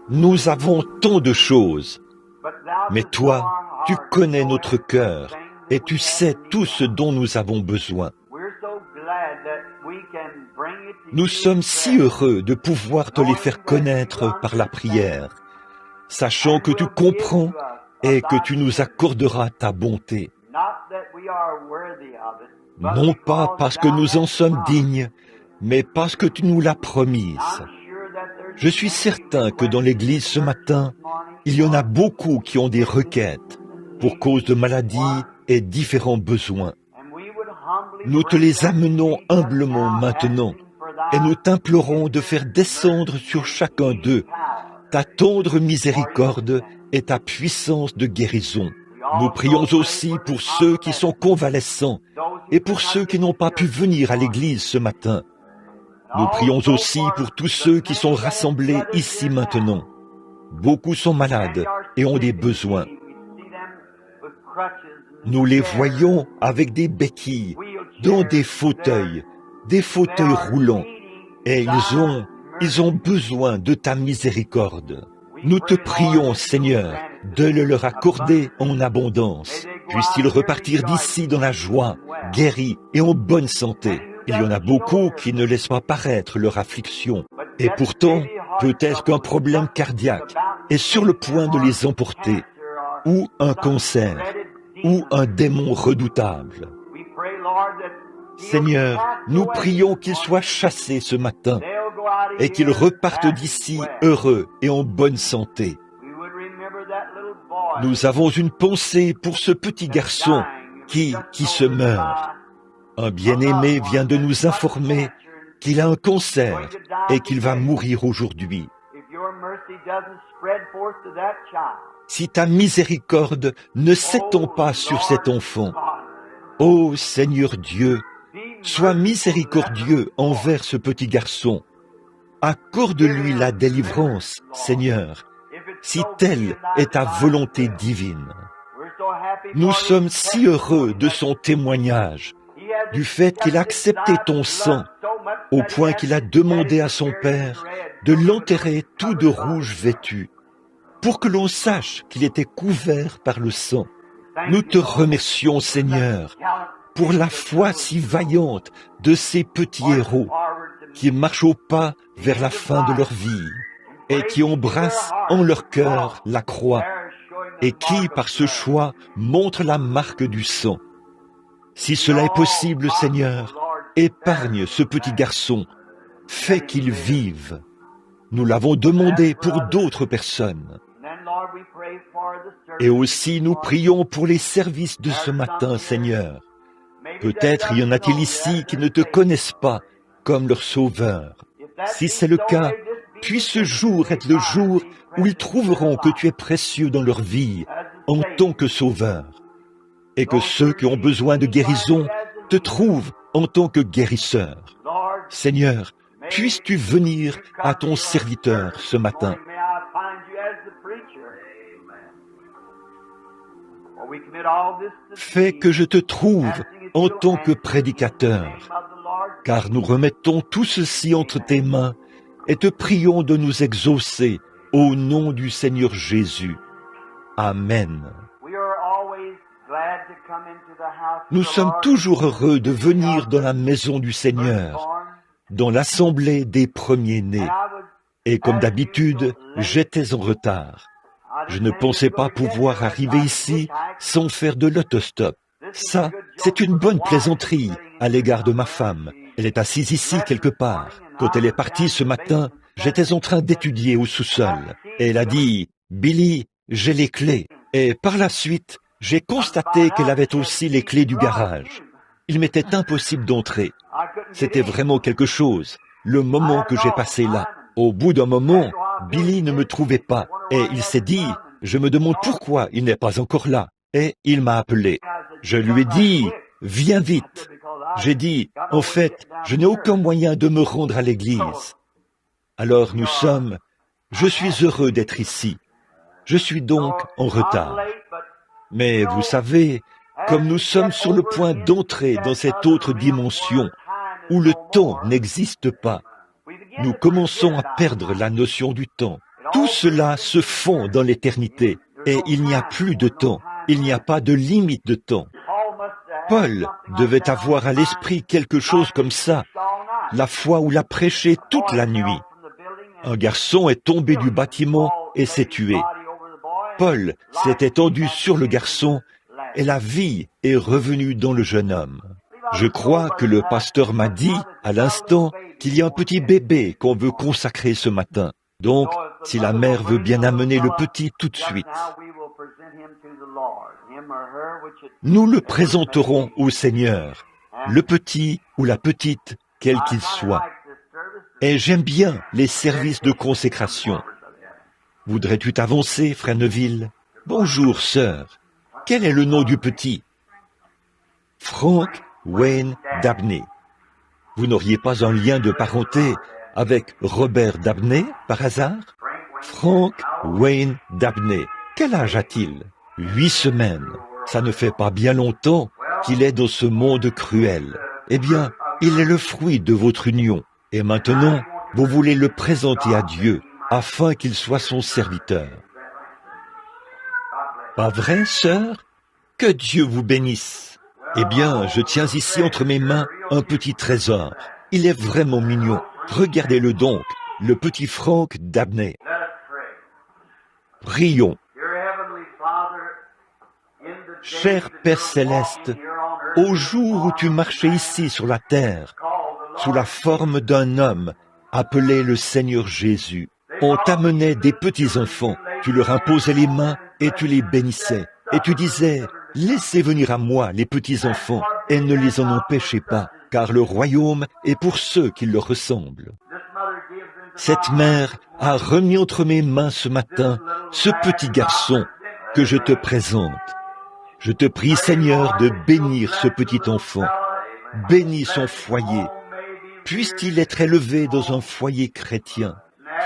Nous avons tant de choses, mais toi, tu connais notre cœur et tu sais tout ce dont nous avons besoin. Nous sommes si heureux de pouvoir te les faire connaître par la prière, sachant que tu comprends et que tu nous accorderas ta bonté. Non pas parce que nous en sommes dignes, mais parce que tu nous l'as promise. Je suis certain que dans l'Église ce matin, il y en a beaucoup qui ont des requêtes pour cause de maladies et différents besoins. Nous te les amenons humblement maintenant et nous t'implorons de faire descendre sur chacun d'eux ta tendre miséricorde et ta puissance de guérison. Nous prions aussi pour ceux qui sont convalescents et pour ceux qui n'ont pas pu venir à l'église ce matin. Nous prions aussi pour tous ceux qui sont rassemblés ici maintenant. Beaucoup sont malades et ont des besoins. Nous les voyons avec des béquilles, dans des fauteuils roulants, et ils ont besoin de ta miséricorde. Nous te prions, Seigneur, de le leur accorder en abondance. Puissent-ils repartir d'ici dans la joie, guéris et en bonne santé. Il y en a beaucoup qui ne laissent pas paraître leur affliction. Et pourtant, peut-être qu'un problème cardiaque est sur le point de les emporter, ou un cancer, ou un démon redoutable. Seigneur, nous prions qu'ils soient chassés ce matin et qu'ils repartent d'ici heureux et en bonne santé. Nous avons une pensée pour ce petit garçon qui se meurt. Un bien-aimé vient de nous informer qu'il a un cancer et qu'il va mourir aujourd'hui. Si ta miséricorde ne s'étend pas sur cet enfant, ô Seigneur Dieu, sois miséricordieux envers ce petit garçon. Accorde-lui la délivrance, Seigneur, si telle est ta volonté divine. Nous sommes si heureux de son témoignage, du fait qu'il a accepté ton sang, au point qu'il a demandé à son Père de l'enterrer tout de rouge vêtu, pour que l'on sache qu'il était couvert par le sang. Nous te remercions, Seigneur, pour la foi si vaillante de ces petits héros qui marchent au pas vers la fin de leur vie et qui embrassent en leur cœur la croix et qui, par ce choix, montrent la marque du sang. Si cela est possible, Seigneur, épargne ce petit garçon, fais qu'il vive. Nous l'avons demandé pour d'autres personnes. Et aussi nous prions pour les services de ce matin, Seigneur. Peut-être y en a-t-il ici qui ne te connaissent pas comme leur sauveur. Si c'est le cas, puisse ce jour être le jour où ils trouveront que tu es précieux dans leur vie en tant que sauveur. Et que ceux qui ont besoin de guérison te trouvent en tant que guérisseur. Seigneur, puisses-tu venir à ton serviteur ce matin. Fais que je te trouve en tant que prédicateur, car nous remettons tout ceci entre tes mains et te prions de nous exaucer au nom du Seigneur Jésus. Amen. Nous sommes toujours heureux de venir dans la maison du Seigneur, dans l'assemblée des premiers-nés. Et comme d'habitude, j'étais en retard. Je ne pensais pas pouvoir arriver ici sans faire de l'autostop. Ça, c'est une bonne plaisanterie à l'égard de ma femme. Elle est assise ici quelque part. Quand elle est partie ce matin, j'étais en train d'étudier au sous-sol. Et elle a dit, « Billy, j'ai les clés. » Et par la suite, j'ai constaté qu'elle avait aussi les clés du garage. Il m'était impossible d'entrer. C'était vraiment quelque chose, le moment que j'ai passé là. Au bout d'un moment, Billy ne me trouvait pas et il s'est dit, je me demande pourquoi il n'est pas encore là. Et il m'a appelé. Je lui ai dit, viens vite. J'ai dit, en fait, je n'ai aucun moyen de me rendre à l'église. Alors je suis heureux d'être ici. Je suis donc en retard. Mais vous savez, comme nous sommes sur le point d'entrer dans cette autre dimension où le temps n'existe pas, nous commençons à perdre la notion du temps. Tout cela se fond dans l'éternité, et il n'y a plus de temps, il n'y a pas de limite de temps. Paul devait avoir à l'esprit quelque chose comme ça, la fois où il a prêché toute la nuit. Un garçon est tombé du bâtiment et s'est tué. Paul s'est étendu sur le garçon et la vie est revenue dans le jeune homme. Je crois que le pasteur m'a dit à l'instant qu'il y a un petit bébé qu'on veut consacrer ce matin. Donc, si la mère veut bien amener le petit tout de suite, nous le présenterons au Seigneur, le petit ou la petite, quel qu'il soit. Et j'aime bien les services de consécration. Voudrais-tu t'avancer, frère Neville? Bonjour, sœur. Quel est le nom du petit? Frank Wayne Dabney. Vous n'auriez pas un lien de parenté avec Robert Dabney, par hasard? Frank Wayne Dabney. Quel âge a-t-il? 8 semaines. Ça ne fait pas bien longtemps qu'il est dans ce monde cruel. Eh bien, il est le fruit de votre union. Et maintenant, vous voulez le présenter à Dieu, afin qu'il soit son serviteur. Pas vrai, sœur? Que Dieu vous bénisse. Eh bien, je tiens ici entre mes mains un petit trésor. Il est vraiment mignon. Regardez-le donc, le petit Frank Dabney. Prions. Cher Père Céleste, au jour où tu marchais ici sur la terre, sous la forme d'un homme appelé le Seigneur Jésus, on t'amenait des petits-enfants, tu leur imposais les mains et tu les bénissais. Et tu disais, laissez venir à moi les petits-enfants et ne les en empêchez pas, car le royaume est pour ceux qui leur ressemblent. Cette mère a remis entre mes mains ce matin ce petit garçon que je te présente. Je te prie, Seigneur, de bénir ce petit enfant. Bénis son foyer. Puisse-t-il être élevé dans un foyer chrétien.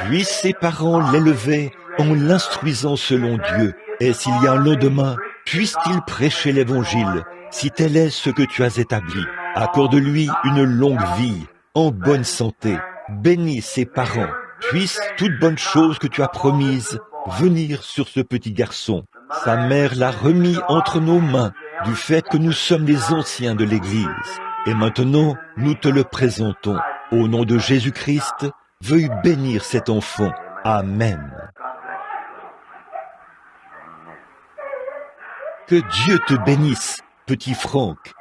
Puissent ses parents l'élever en l'instruisant selon Dieu. Et s'il y a un lendemain, puisse-t-il prêcher l'Évangile, si tel est ce que tu as établi. Accorde-lui une longue vie, en bonne santé. Bénis ses parents. Puisse toute bonne chose que tu as promise venir sur ce petit garçon. Sa mère l'a remis entre nos mains du fait que nous sommes les anciens de l'Église. Et maintenant, nous te le présentons. Au nom de Jésus-Christ, veuille bénir cet enfant. Amen. Que Dieu te bénisse, petit Franck.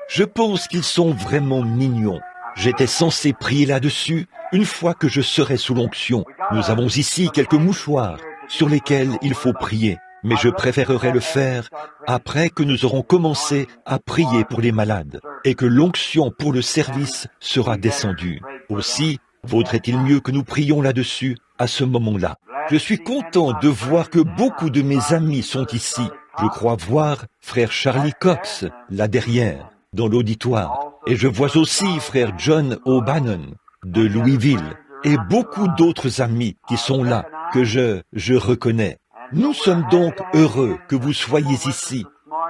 Je pense qu'ils sont vraiment mignons. J'étais censé prier là-dessus une fois que je serai sous l'onction. Nous avons ici quelques mouchoirs sur lesquels il faut prier. Mais je préférerais le faire après que nous aurons commencé à prier pour les malades et que l'onction pour le service sera descendue. Aussi, vaudrait-il mieux que nous prions là-dessus à ce moment-là. Je suis content de voir que beaucoup de mes amis sont ici. Je crois voir frère Charlie Cox, là derrière, dans l'auditoire. Et je vois aussi frère John O'Bannon, de Louisville, et beaucoup d'autres amis qui sont là, que je reconnais. Nous sommes donc heureux que vous soyez ici,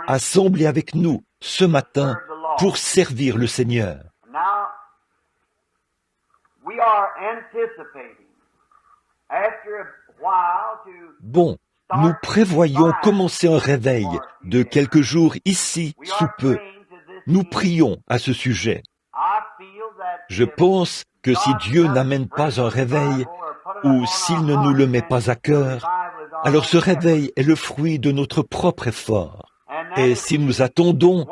assemblés avec nous ce matin pour servir le Seigneur. Bon, nous prévoyons commencer un réveil de quelques jours ici sous peu. Nous prions à ce sujet. Je pense que si Dieu n'amène pas un réveil, ou s'il ne nous le met pas à cœur, alors ce réveil est le fruit de notre propre effort. Et si nous attendons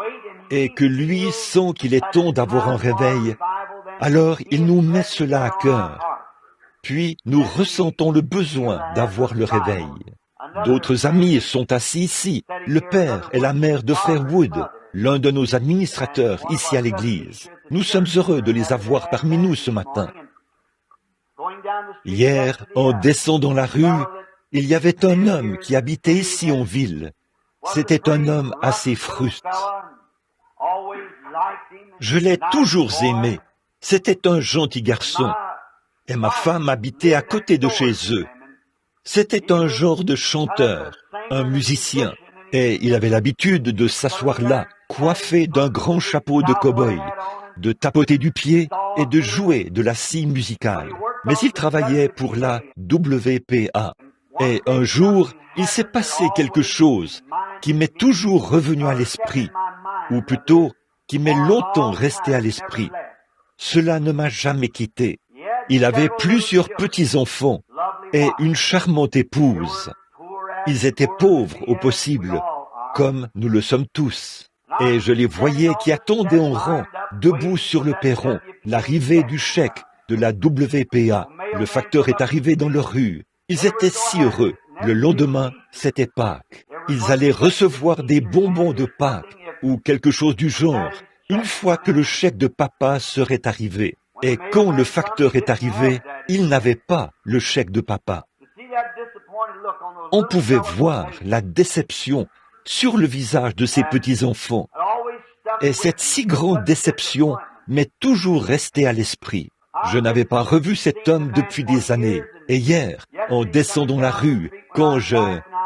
et que lui sent qu'il est temps d'avoir un réveil, alors il nous met cela à cœur. Puis nous ressentons le besoin d'avoir le réveil. D'autres amis sont assis ici, le père et la mère de frère Wood, l'un de nos administrateurs ici à l'église. Nous sommes heureux de les avoir parmi nous ce matin. Hier, en descendant la rue, il y avait un homme qui habitait ici en ville. C'était un homme assez fruste. Je l'ai toujours aimé. C'était un gentil garçon. Et ma femme habitait à côté de chez eux. C'était un genre de chanteur, un musicien. Et il avait l'habitude de s'asseoir là, coiffé d'un grand chapeau de cow-boy. de tapoter du pied et de jouer de la scie musicale. Mais il travaillait pour la WPA. Et un jour, il s'est passé quelque chose qui m'est toujours revenu à l'esprit, ou plutôt qui m'est longtemps resté à l'esprit. Cela ne m'a jamais quitté. Il avait plusieurs petits-enfants et une charmante épouse. Ils étaient pauvres au possible, comme nous le sommes tous. Et je les voyais qui attendaient en rang, debout sur le perron, l'arrivée du chèque de la WPA. Le facteur est arrivé dans leur rue. Ils étaient si heureux. Le lendemain, c'était Pâques. Ils allaient recevoir des bonbons de Pâques ou quelque chose du genre, une fois que le chèque de papa serait arrivé. Et quand le facteur est arrivé, il n'avait pas le chèque de papa. On pouvait voir la déception sur le visage de ces petits-enfants. Et cette si grande déception m'est toujours restée à l'esprit. Je n'avais pas revu cet homme depuis des années. Et hier, en descendant la rue, quand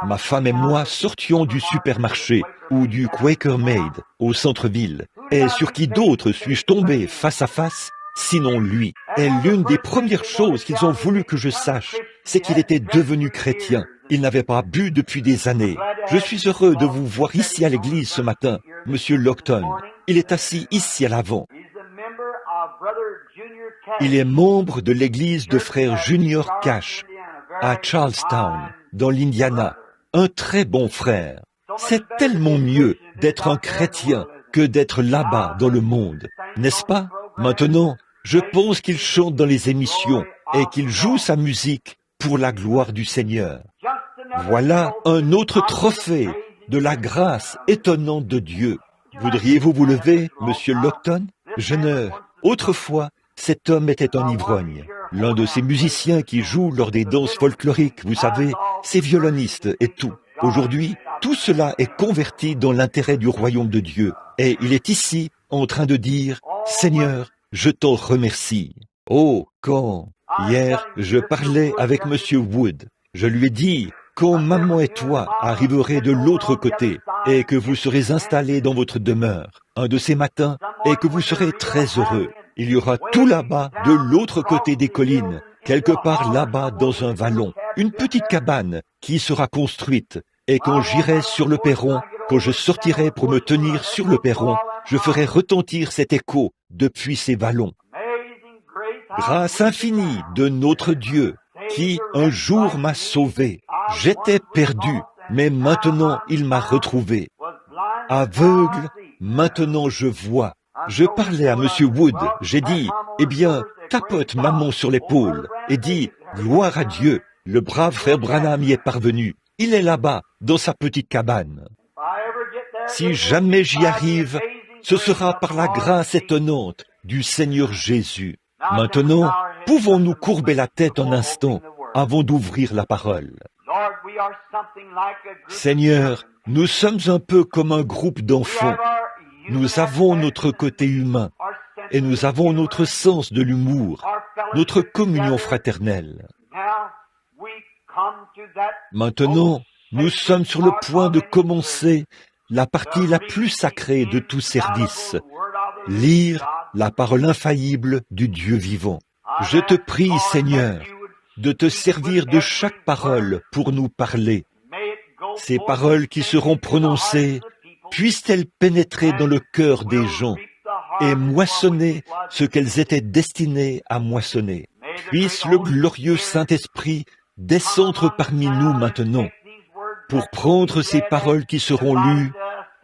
ma femme et moi sortions du supermarché ou du Quaker Maid au centre-ville, et sur qui d'autre suis-je tombé face à face, sinon lui. Et l'une des premières choses qu'ils ont voulu que je sache, c'est qu'il était devenu chrétien. Il n'avait pas bu depuis des années. Je suis heureux de vous voir ici à l'église ce matin, Monsieur Lockton. Il est assis ici à l'avant. Il est membre de l'église de frère Junior Cash à Charlestown, dans l'Indiana. Un très bon frère. C'est tellement mieux d'être un chrétien que d'être là-bas dans le monde, n'est-ce pas? Maintenant, je pense qu'il chante dans les émissions et qu'il joue sa musique pour la gloire du Seigneur. Voilà un autre trophée de la grâce étonnante de Dieu. Voudriez-vous vous lever, Monsieur Lockton? Autrefois, cet homme était un ivrogne, l'un de ces musiciens qui jouent lors des danses folkloriques, vous savez, ces violonistes et tout. Aujourd'hui, tout cela est converti dans l'intérêt du royaume de Dieu. Et il est ici en train de dire, « Seigneur, je t'en remercie. » Oh, quand hier, je parlais avec Monsieur Wood. Je lui ai dit, quand maman et toi arriverez de l'autre côté et que vous serez installés dans votre demeure, un de ces matins, et que vous serez très heureux, il y aura tout là-bas, de l'autre côté des collines, quelque part là-bas dans un vallon, une petite cabane qui sera construite. Et quand j'irai sur le perron, quand je sortirai pour me tenir sur le perron, je ferai retentir cet écho depuis ces vallons. Grâce infinie de notre Dieu, qui un jour m'a sauvé. J'étais perdu, mais maintenant il m'a retrouvé. Aveugle, maintenant je vois. Je parlais à Monsieur Wood, j'ai dit, eh bien, tapote maman sur l'épaule, et dis, gloire à Dieu, le brave frère Branham y est parvenu. Il est là-bas, dans sa petite cabane. Si jamais j'y arrive, ce sera par la grâce étonnante du Seigneur Jésus. Maintenant, pouvons-nous courber la tête un instant avant d'ouvrir la parole? Seigneur, nous sommes un peu comme un groupe d'enfants. Nous avons notre côté humain et nous avons notre sens de l'humour, notre communion fraternelle. Maintenant, nous sommes sur le point de commencer la partie la plus sacrée de tout service, lire la parole infaillible du Dieu vivant. Je te prie, Seigneur, de te servir de chaque parole pour nous parler. Ces paroles qui seront prononcées, puissent-elles pénétrer dans le cœur des gens et moissonner ce qu'elles étaient destinées à moissonner. Puisse le glorieux Saint-Esprit descendre parmi nous maintenant pour prendre ces paroles qui seront lues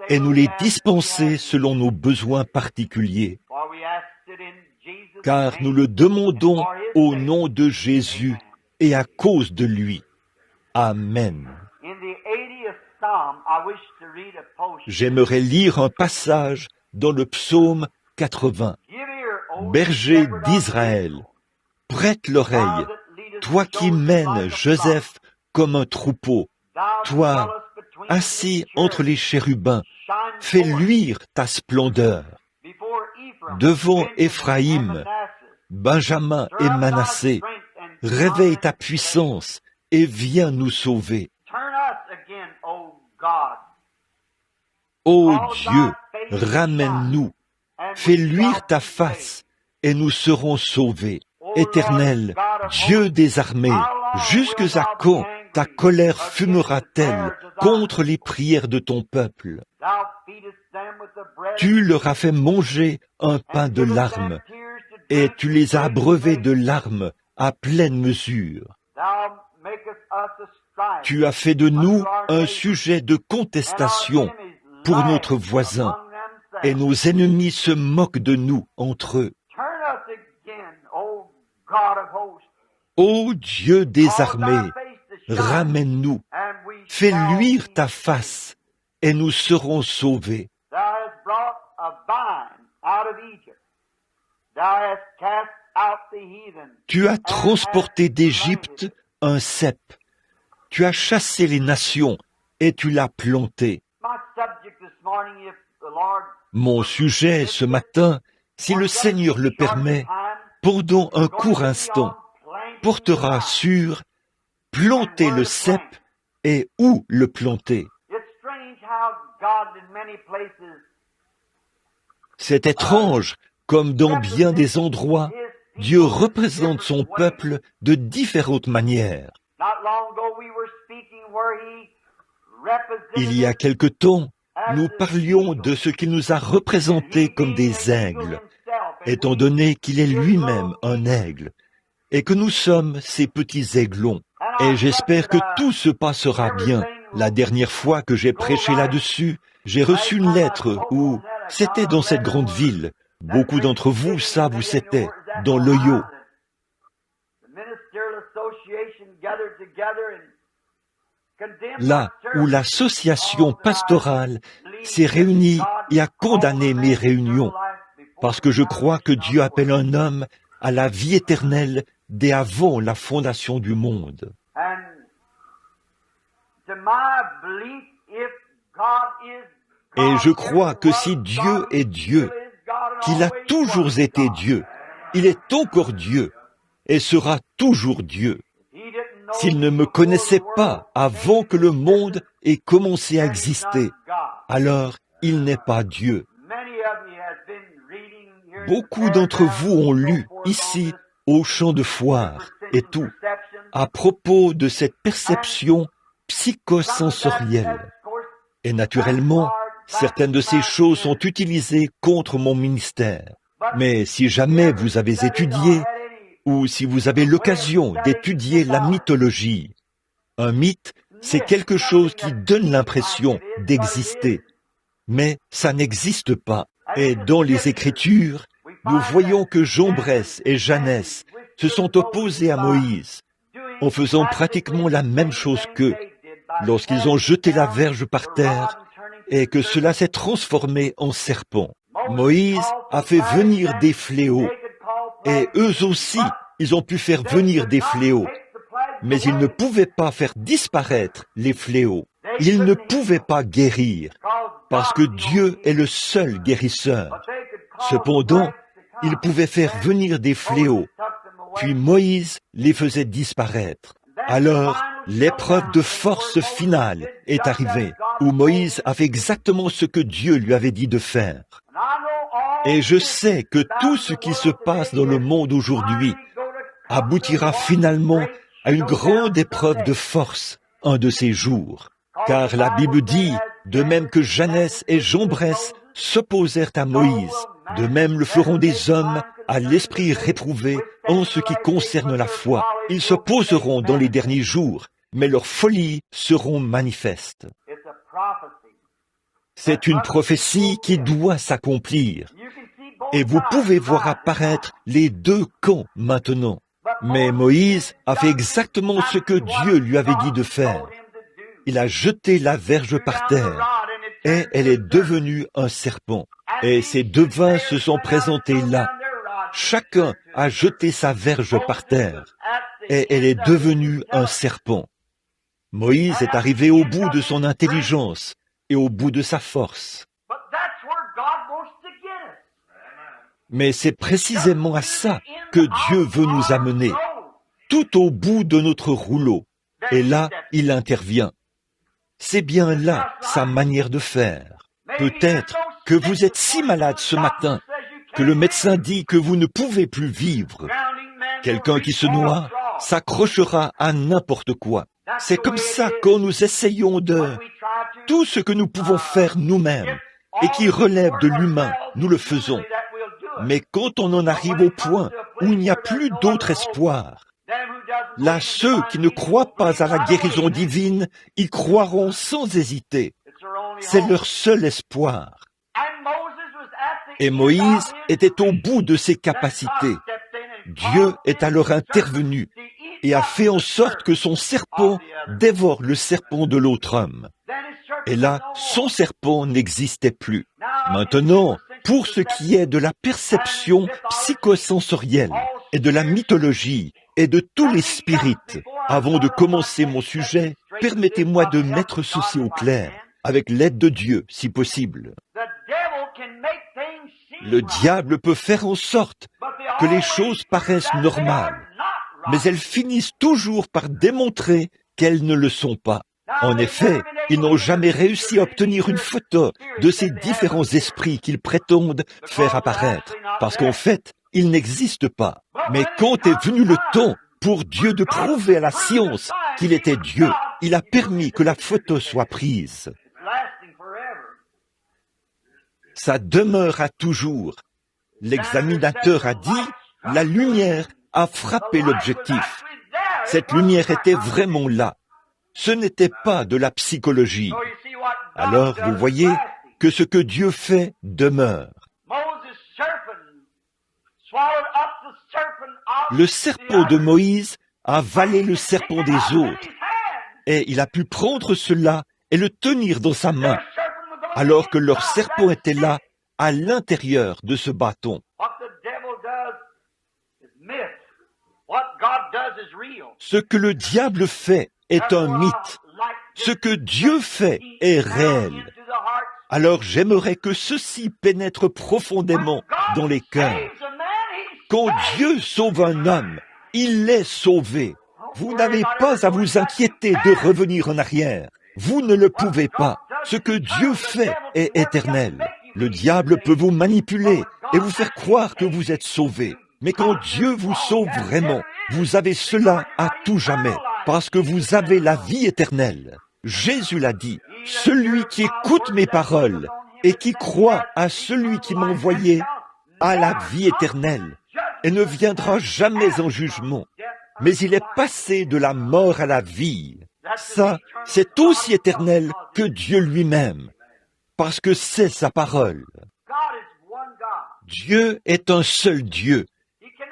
et nous les dispenser selon nos besoins particuliers. Car nous le demandons au nom de Jésus et à cause de lui. Amen. J'aimerais lire un passage dans le psaume 80. Berger d'Israël, prête l'oreille, toi qui mènes Joseph comme un troupeau, toi, assis entre les chérubins, fais luire ta splendeur. Devant Éphraïm, Benjamin et Manassé, réveille ta puissance et viens nous sauver. Ô Dieu, ramène-nous, Fais luire ta face, et nous serons sauvés. Éternel, Dieu des armées, jusque à quand ta colère fumera-t-elle contre les prières de ton peuple? Tu leur as fait manger un pain de larmes, et tu les as abreuvés de larmes à pleine mesure. Tu as fait de nous un sujet de contestation pour notre voisin, et nos ennemis se moquent de nous entre eux. Ô Dieu des armées, ramène-nous, fais luire ta face, et nous serons sauvés. Tu as transporté d'Égypte un cep, tu as chassé les nations, et tu l'as planté. Mon sujet ce matin, si le Seigneur le permet, pendant un court instant, portera sur planter le cep et où le planter. C'est étrange, comme dans bien des endroits, Dieu représente son peuple de différentes manières. Il y a quelque temps, nous parlions de ce qu'il nous a représentés comme des aigles, étant donné qu'il est lui-même un aigle, et que nous sommes ces petits aiglons. Et j'espère que tout se passera bien. La dernière fois que j'ai prêché là-dessus, j'ai reçu une lettre où c'était dans cette grande ville. Beaucoup d'entre vous savent où c'était, dans l'Ohio. Là où l'association pastorale s'est réunie et a condamné mes réunions, parce que je crois que Dieu appelle un homme à la vie éternelle dès avant la fondation du monde. Et je crois que si Dieu est Dieu, qu'il a toujours été Dieu, il est encore Dieu et sera toujours Dieu. S'il ne me connaissait pas avant que le monde ait commencé à exister, alors il n'est pas Dieu. Beaucoup d'entre vous ont lu ici au champ de foire et tout, à propos de cette perception psychosensorielle. Et naturellement, certaines de ces choses sont utilisées contre mon ministère. Mais si jamais vous avez étudié, ou si vous avez l'occasion d'étudier la mythologie, un mythe, c'est quelque chose qui donne l'impression d'exister, mais ça n'existe pas. Et dans les Écritures, nous voyons que Jombrès et Janès se sont opposés à Moïse, en faisant pratiquement la même chose qu'eux, lorsqu'ils ont jeté la verge par terre, et que cela s'est transformé en serpent. Moïse a fait venir des fléaux, et eux aussi, ils ont pu faire venir des fléaux, mais ils ne pouvaient pas faire disparaître les fléaux. Ils ne pouvaient pas guérir, parce que Dieu est le seul guérisseur. Cependant, ils pouvaient faire venir des fléaux, puis Moïse les faisait disparaître. Alors, l'épreuve de force finale est arrivée, où Moïse a fait exactement ce que Dieu lui avait dit de faire. Et je sais que tout ce qui se passe dans le monde aujourd'hui aboutira finalement à une grande épreuve de force un de ces jours. Car la Bible dit, de même que Janès et Jombrès s'opposèrent à Moïse, de même le feront des hommes à l'esprit réprouvé en ce qui concerne la foi. Ils s'opposeront dans les derniers jours, mais leurs folies seront manifestes. C'est une prophétie qui doit s'accomplir. Et vous pouvez voir apparaître les deux camps maintenant. Mais Moïse a fait exactement ce que Dieu lui avait dit de faire. Il a jeté la verge par terre, et elle est devenue un serpent. Et ces devins se sont présentés là. Chacun a jeté sa verge par terre, et elle est devenue un serpent. Moïse est arrivé au bout de son intelligence et au bout de sa force. Mais c'est précisément à ça que Dieu veut nous amener, tout au bout de notre rouleau. Et là, il intervient. C'est bien là sa manière de faire. Peut-être que vous êtes si malade ce matin que le médecin dit que vous ne pouvez plus vivre. Quelqu'un qui se noie s'accrochera à n'importe quoi. C'est comme ça quand nous essayons de... Tout ce que nous pouvons faire nous-mêmes et qui relève de l'humain, nous le faisons. Mais quand on en arrive au point où il n'y a plus d'autre espoir, là, ceux qui ne croient pas à la guérison divine, y croiront sans hésiter. C'est leur seul espoir. Et Moïse était au bout de ses capacités. Dieu est alors intervenu et a fait en sorte que son serpent dévore le serpent de l'autre homme. Et là, son serpent n'existait plus. Maintenant, pour ce qui est de la perception psychosensorielle et de la mythologie et de tous les spirites, avant de commencer mon sujet, permettez-moi de mettre ceci au clair, avec l'aide de Dieu, si possible. Le diable peut faire en sorte que les choses paraissent normales, mais elles finissent toujours par démontrer qu'elles ne le sont pas. En effet, ils n'ont jamais réussi à obtenir une photo de ces différents esprits qu'ils prétendent faire apparaître, parce qu'en fait, ils n'existent pas. Mais quand est venu le temps pour Dieu de prouver à la science qu'il était Dieu, il a permis que la photo soit prise. Ça demeure toujours. L'examinateur a dit, la lumière a frappé l'objectif. Cette lumière était vraiment là. Ce n'était pas de la psychologie. Alors, vous voyez que ce que Dieu fait demeure. Le serpent de Moïse a avalé le serpent des autres, et il a pu prendre cela et le tenir dans sa main, alors que leur serpent était là, à l'intérieur de ce bâton. Ce que le diable fait est un mythe. Ce que Dieu fait est réel. Alors j'aimerais que ceci pénètre profondément dans les cœurs. Quand Dieu sauve un homme, il l'est sauvé. Vous n'avez pas à vous inquiéter de revenir en arrière. Vous ne le pouvez pas. Ce que Dieu fait est éternel. Le diable peut vous manipuler et vous faire croire que vous êtes sauvé. Mais quand Dieu vous sauve vraiment, vous avez cela à tout jamais, parce que vous avez la vie éternelle. Jésus l'a dit, celui qui écoute mes paroles et qui croit à celui qui m'a envoyé a la vie éternelle et ne viendra jamais en jugement, mais il est passé de la mort à la vie. Ça, c'est aussi éternel que Dieu lui-même, parce que c'est sa parole. Dieu est un seul Dieu.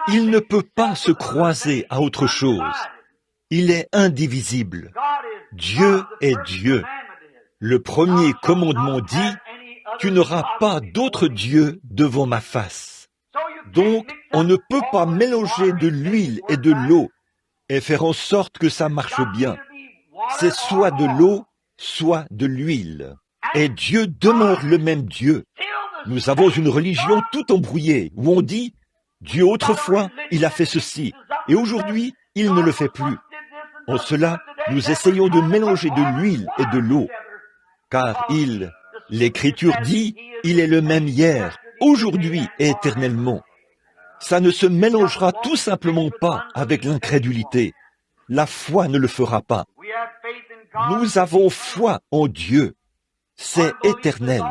Il ne peut pas se croiser à autre chose. Il est indivisible. Dieu est Dieu. Le premier commandement dit, « Tu n'auras pas d'autre Dieu devant ma face. » Donc, on ne peut pas mélanger de l'huile et de l'eau et faire en sorte que ça marche bien. C'est soit de l'eau, soit de l'huile. Et Dieu demeure le même Dieu. Nous avons une religion tout embrouillée où on dit, Dieu autrefois, il a fait ceci, et aujourd'hui, il ne le fait plus. En cela, nous essayons de mélanger de l'huile et de l'eau, car l'Écriture dit, il est le même hier, aujourd'hui et éternellement. Ça ne se mélangera tout simplement pas avec l'incrédulité. La foi ne le fera pas. Nous avons foi en Dieu. C'est éternel.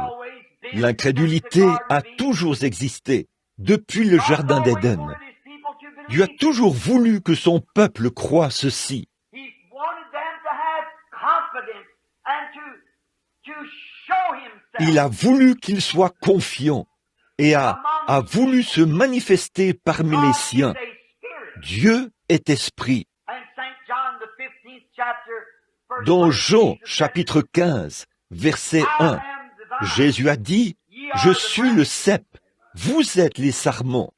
L'incrédulité a toujours existé, depuis le jardin d'Éden. Dieu a toujours voulu que son peuple croie ceci. Il a voulu qu'il soit confiant et a voulu se manifester parmi les siens. Dieu est esprit. Dans Jean chapitre 15, verset 1, Jésus a dit, « Je suis le cep, vous êtes les sarments. »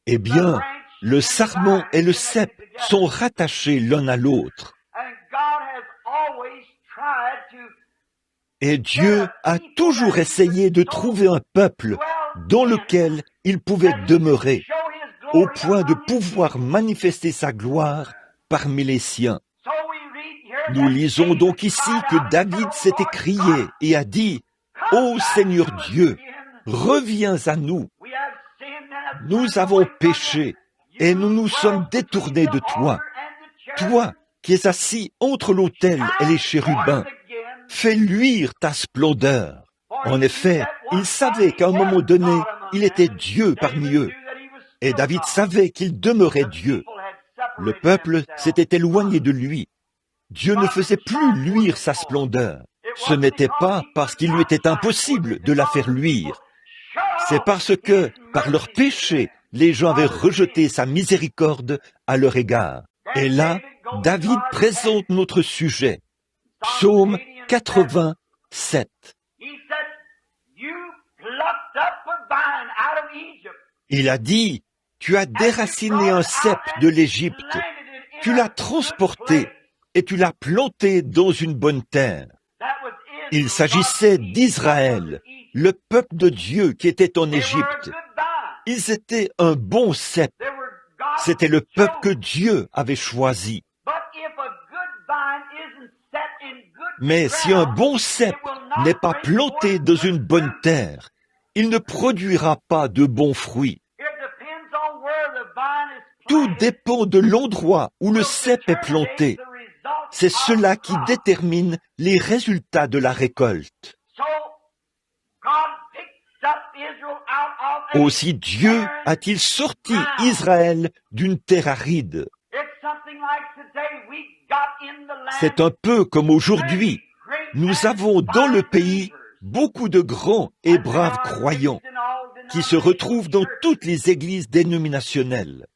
Eh bien, le sarment et le cep sont rattachés l'un à l'autre. Et Dieu a toujours essayé de trouver un peuple dans lequel il pouvait demeurer, au point de pouvoir manifester sa gloire parmi les siens. Nous lisons donc ici que David s'est écrié et a dit, « Ô Seigneur Dieu, reviens à nous. Nous avons péché et nous nous sommes détournés de toi. Toi qui es assis entre l'autel et les chérubins, fais luire ta splendeur. En effet, il savait qu'à un moment donné, il était Dieu parmi eux. Et David savait qu'il demeurait Dieu. Le peuple s'était éloigné de lui. Dieu ne faisait plus luire sa splendeur. Ce n'était pas parce qu'il lui était impossible de la faire luire. C'est parce que, par leur péché, les gens avaient rejeté sa miséricorde à leur égard. Et là, David présente notre sujet. Psaume 87. Il a dit, « Tu as déraciné un cep de l'Égypte, tu l'as transporté et tu l'as planté dans une bonne terre. » Il s'agissait d'Israël, le peuple de Dieu qui était en Égypte. Ils étaient un bon cep. C'était le peuple que Dieu avait choisi. Mais si un bon cep n'est pas planté dans une bonne terre, il ne produira pas de bons fruits. Tout dépend de l'endroit où le cep est planté. C'est cela qui détermine les résultats de la récolte. Aussi Dieu a-t-il sorti Israël d'une terre aride. C'est un peu comme aujourd'hui. Nous avons dans le pays beaucoup de grands et braves croyants qui se retrouvent dans toutes les églises dénominationnelles.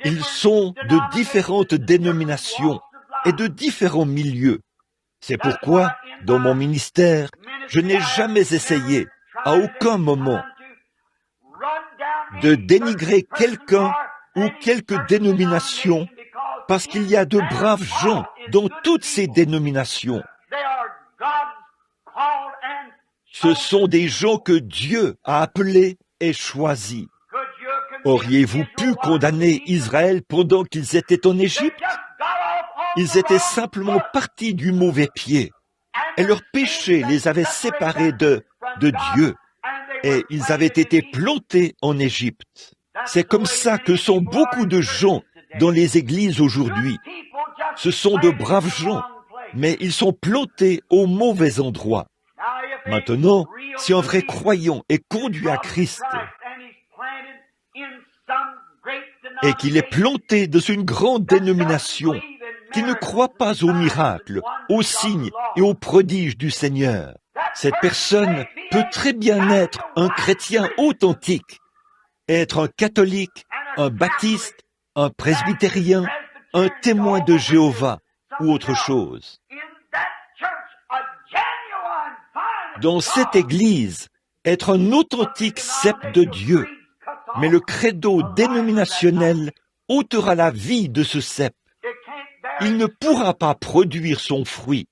Ils sont de différentes dénominations et de différents milieux. C'est pourquoi, dans mon ministère, je n'ai jamais essayé, à aucun moment, de dénigrer quelqu'un ou quelque dénomination, parce qu'il y a de braves gens dans toutes ces dénominations. Ce sont des gens que Dieu a appelés et choisis. Auriez-vous pu condamner Israël pendant qu'ils étaient en Égypte? Ils étaient simplement partis du mauvais pied, et leur péché les avait séparés de Dieu, et ils avaient été plantés en Égypte. C'est comme ça que sont beaucoup de gens dans les églises aujourd'hui. Ce sont de braves gens, mais ils sont plantés au mauvais endroit. Maintenant, si un vrai croyant est conduit à Christ et qu'il est planté dans une grande dénomination, qui ne croit pas aux miracles, aux signes et aux prodiges du Seigneur, cette personne peut très bien être un chrétien authentique, être un catholique, un baptiste, un presbytérien, un témoin de Jéhovah ou autre chose. Dans cette église, être un authentique cep de Dieu, mais le credo dénominationnel ôtera la vie de ce cep. Il ne pourra pas produire son fruit.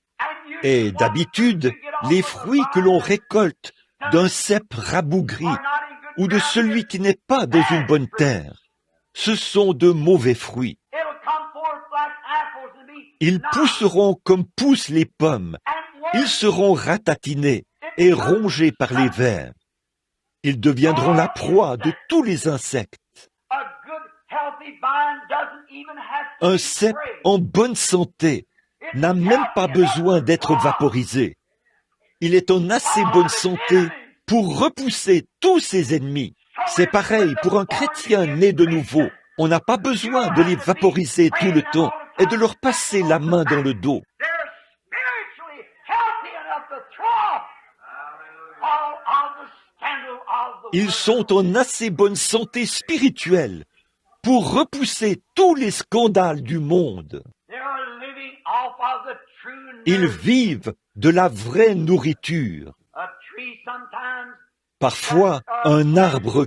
Et d'habitude, les fruits que l'on récolte d'un cep rabougri ou de celui qui n'est pas dans une bonne terre, ce sont de mauvais fruits. Ils pousseront comme poussent les pommes. Ils seront ratatinés et rongés par les vers. Ils deviendront la proie de tous les insectes. Un cep en bonne santé n'a même pas besoin d'être vaporisé. Il est en assez bonne santé pour repousser tous ses ennemis. C'est pareil pour un chrétien né de nouveau. On n'a pas besoin de les vaporiser tout le temps et de leur passer la main dans le dos. Ils sont en assez bonne santé spirituelle pour repousser tous les scandales du monde. Ils vivent de la vraie nourriture. Parfois, un arbre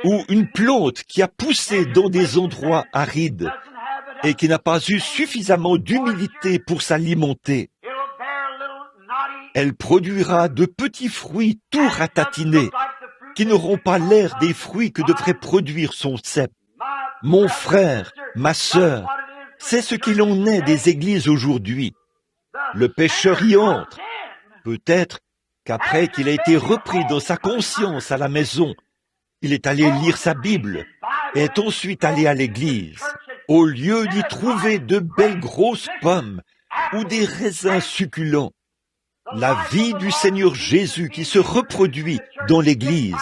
ou une plante qui a poussé dans des endroits arides et qui n'a pas eu suffisamment d'humidité pour s'alimenter, elle produira de petits fruits tout ratatinés, qui n'auront pas l'air des fruits que devrait produire son cep. Mon frère, ma sœur, c'est ce qu'il en est des églises aujourd'hui. Le pécheur y entre, peut-être, qu'après qu'il a été repris dans sa conscience à la maison, il est allé lire sa Bible et est ensuite allé à l'église. Au lieu d'y trouver de belles grosses pommes ou des raisins succulents, la vie du Seigneur Jésus qui se reproduit dans l'église,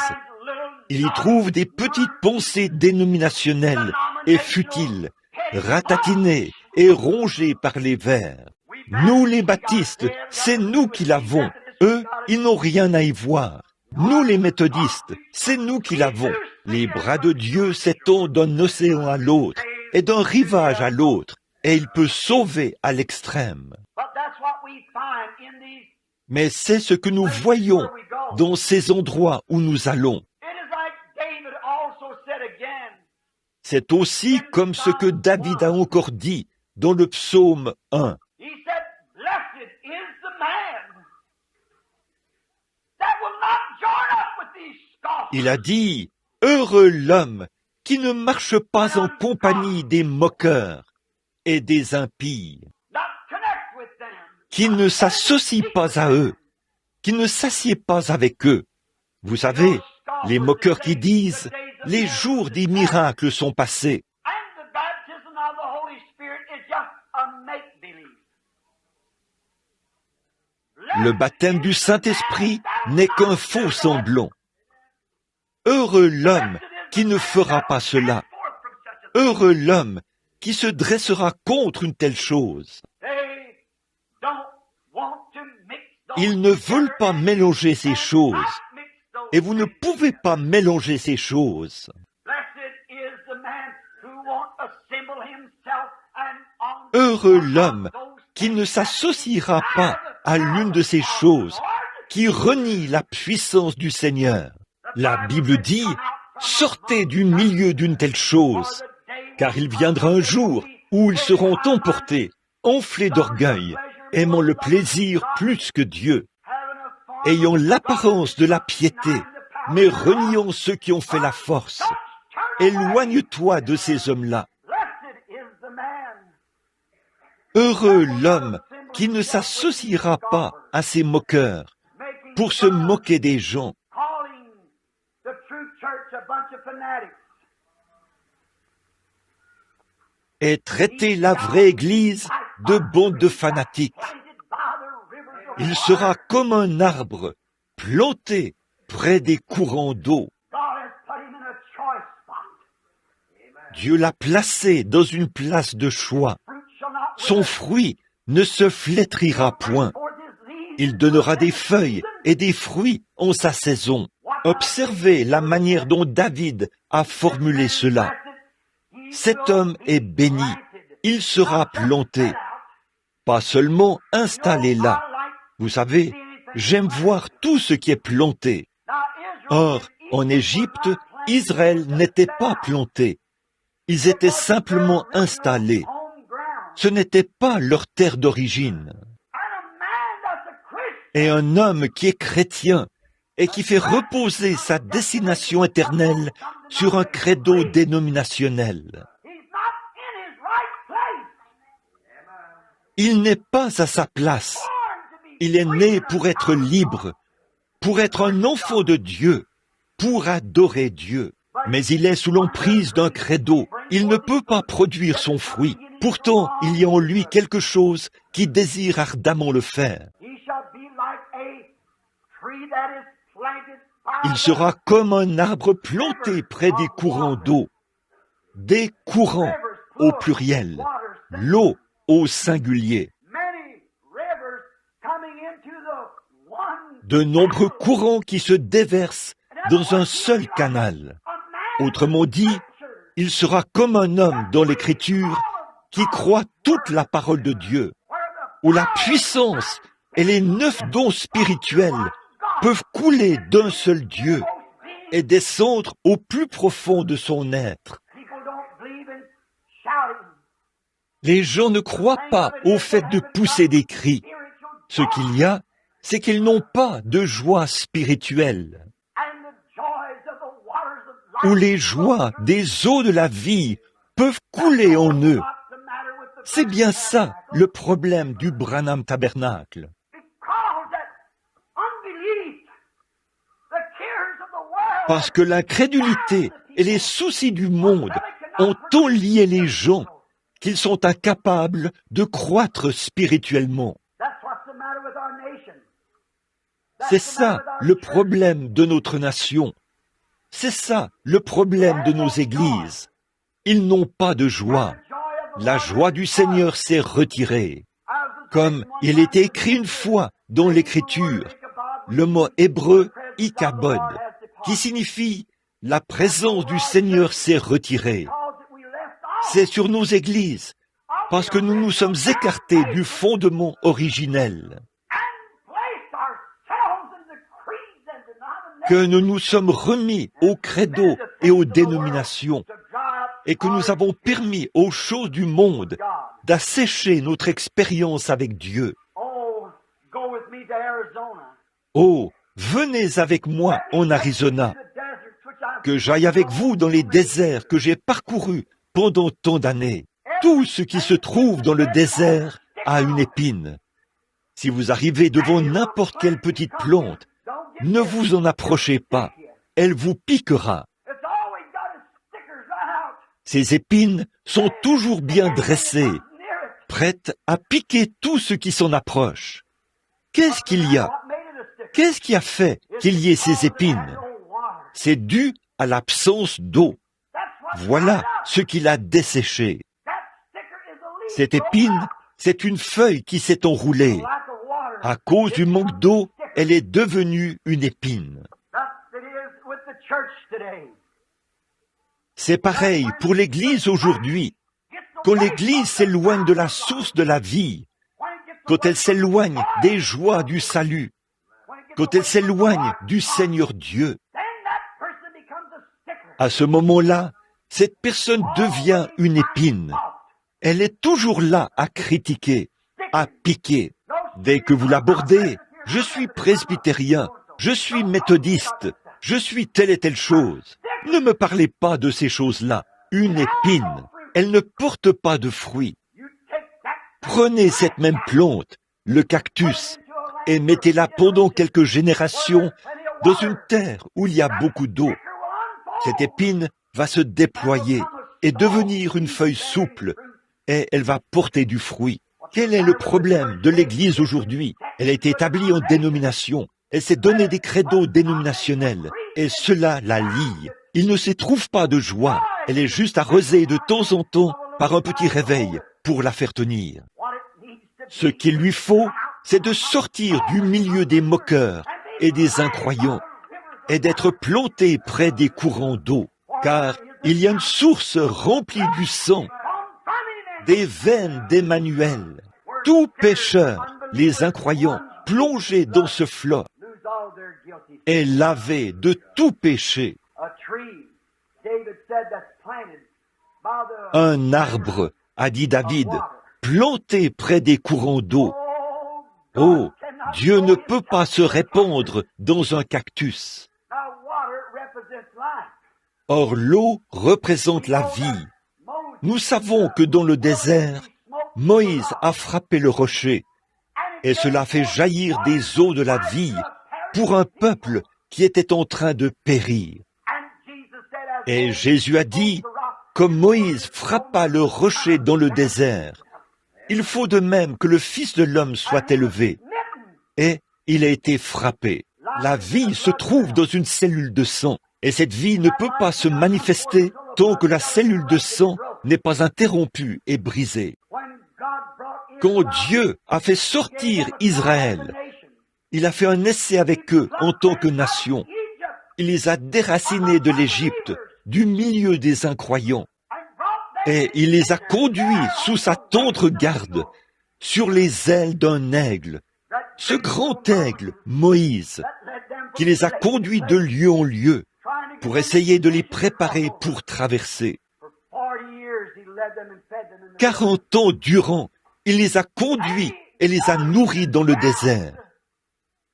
il y trouve des petites pensées dénominationnelles et futiles, ratatinées et rongées par les vers. Nous les baptistes, c'est nous qui l'avons. Eux, ils n'ont rien à y voir. Nous les méthodistes, c'est nous qui l'avons. Les bras de Dieu s'étendent d'un océan à l'autre et d'un rivage à l'autre, et il peut sauver à l'extrême. Mais c'est ce que nous voyons dans ces endroits où nous allons. C'est aussi comme ce que David a encore dit dans le psaume 1. Il a dit, « Heureux l'homme qui ne marche pas en compagnie des moqueurs et des impies, qui ne s'associe pas à eux, qui ne s'assied pas avec eux. » Vous savez, les moqueurs qui disent, « Les jours des miracles sont passés. » Le baptême du Saint-Esprit n'est qu'un faux semblant. Heureux l'homme qui ne fera pas cela. Heureux l'homme qui se dressera contre une telle chose. Ils ne veulent pas mélanger ces choses. Et vous ne pouvez pas mélanger ces choses. Heureux l'homme qui ne s'associera pas à l'une de ces choses, qui renie la puissance du Seigneur. La Bible dit, « Sortez du milieu d'une telle chose, car il viendra un jour où ils seront emportés, enflés d'orgueil, aimant le plaisir plus que Dieu, ayant l'apparence de la piété, mais reniant ceux qui ont fait la force. Éloigne-toi de ces hommes-là. Heureux l'homme qui ne s'associera pas à ces moqueurs pour se moquer des gens. Et traiter la vraie Église de bande de fanatiques. Il sera comme un arbre planté près des courants d'eau. Dieu l'a placé dans une place de choix. Son fruit ne se flétrira point. Il donnera des feuilles et des fruits en sa saison. Observez la manière dont David a formulé cela. Cet homme est béni, il sera planté, pas seulement installé là. Vous savez, j'aime voir tout ce qui est planté. Or, en Égypte, Israël n'était pas planté. Ils étaient simplement installés. Ce n'était pas leur terre d'origine. Et un homme qui est chrétien et qui fait reposer sa destination éternelle sur un credo dénominationnel. Il n'est pas à sa place. Il est né pour être libre, pour être un enfant de Dieu, pour adorer Dieu. Mais il est sous l'emprise d'un credo. Il ne peut pas produire son fruit. Pourtant, il y a en lui quelque chose qui désire ardemment le faire. Il sera comme un arbre planté près des courants d'eau. Des courants au pluriel, l'eau au singulier. De nombreux courants qui se déversent dans un seul canal. Autrement dit, il sera comme un homme dans l'Écriture qui croit toute la parole de Dieu, où la puissance et les 9 dons spirituels peuvent couler d'un seul Dieu et descendre au plus profond de son être. Les gens ne croient pas au fait de pousser des cris. Ce qu'il y a, c'est qu'ils n'ont pas de joie spirituelle. Où les joies des eaux de la vie peuvent couler en eux. C'est bien ça le problème du Branham Tabernacle. Parce que l'incrédulité et les soucis du monde ont tant lié les gens qu'ils sont incapables de croître spirituellement. C'est ça le problème de notre nation. C'est ça le problème de nos églises. Ils n'ont pas de joie. La joie du Seigneur s'est retirée. Comme il est écrit une fois dans l'Écriture, le mot hébreu « ikabod », qui signifie « la présence du Seigneur s'est retirée ». C'est sur nos églises, parce que nous nous sommes écartés du fondement originel, que nous nous sommes remis aux credos et aux dénominations, et que nous avons permis aux choses du monde d'assécher notre expérience avec Dieu. Oh, venez avec moi en Arizona, que j'aille avec vous dans les déserts que j'ai parcourus pendant tant d'années. Tout ce qui se trouve dans le désert a une épine. Si vous arrivez devant n'importe quelle petite plante, ne vous en approchez pas, elle vous piquera. Ces épines sont toujours bien dressées, prêtes à piquer tout ce qui s'en approche. Qu'est-ce qu'il y a? Qu'est-ce qui a fait qu'il y ait ces épines? C'est dû à l'absence d'eau. Voilà ce qui l'a desséché. Cette épine, c'est une feuille qui s'est enroulée. À cause du manque d'eau, elle est devenue une épine. C'est pareil pour l'Église aujourd'hui. Quand l'Église s'éloigne de la source de la vie, quand elle s'éloigne des joies du salut, quand elle s'éloigne du Seigneur Dieu, à ce moment-là, cette personne devient une épine. Elle est toujours là à critiquer, à piquer. Dès que vous l'abordez, je suis presbytérien, je suis méthodiste, je suis telle et telle chose. Ne me parlez pas de ces choses-là. Une épine, elle ne porte pas de fruits. Prenez cette même plante, le cactus, et mettez-la pendant quelques générations dans une terre où il y a beaucoup d'eau. Cette épine va se déployer et devenir une feuille souple, et elle va porter du fruit. Quel est le problème de l'Église aujourd'hui? Elle a été établie en dénomination. Elle s'est donné des credos dénominationnels, et cela la lie. Il ne s'y trouve pas de joie. Elle est juste arrosée de temps en temps par un petit réveil pour la faire tenir. Ce qu'il lui faut, c'est de sortir du milieu des moqueurs et des incroyants, et d'être plantée près des courants d'eau, car il y a une source remplie du sang, des veines d'Emmanuel. Tout pécheur, les incroyants, plongés dans ce flot, est lavé de tout péché. Un arbre, a dit David, planté près des courants d'eau. Oh, Dieu ne peut pas se répandre dans un cactus. Or, l'eau représente la vie. Nous savons que dans le désert, Moïse a frappé le rocher, et cela fait jaillir des eaux de la vie pour un peuple qui était en train de périr. Et Jésus a dit, comme Moïse frappa le rocher dans le désert, il faut de même que le Fils de l'homme soit élevé. Et il a été frappé. La vie se trouve dans une cellule de sang, et cette vie ne peut pas se manifester tant que la cellule de sang n'est pas interrompue et brisée. Quand Dieu a fait sortir Israël, il a fait un essai avec eux en tant que nation. Il les a déracinés de l'Égypte, du milieu des incroyants, et il les a conduits sous sa tendre garde, sur les ailes d'un aigle, ce grand aigle, Moïse, qui les a conduits de lieu en lieu, pour essayer de les préparer pour traverser. 40 ans durant, il les a conduits et les a nourris dans le désert.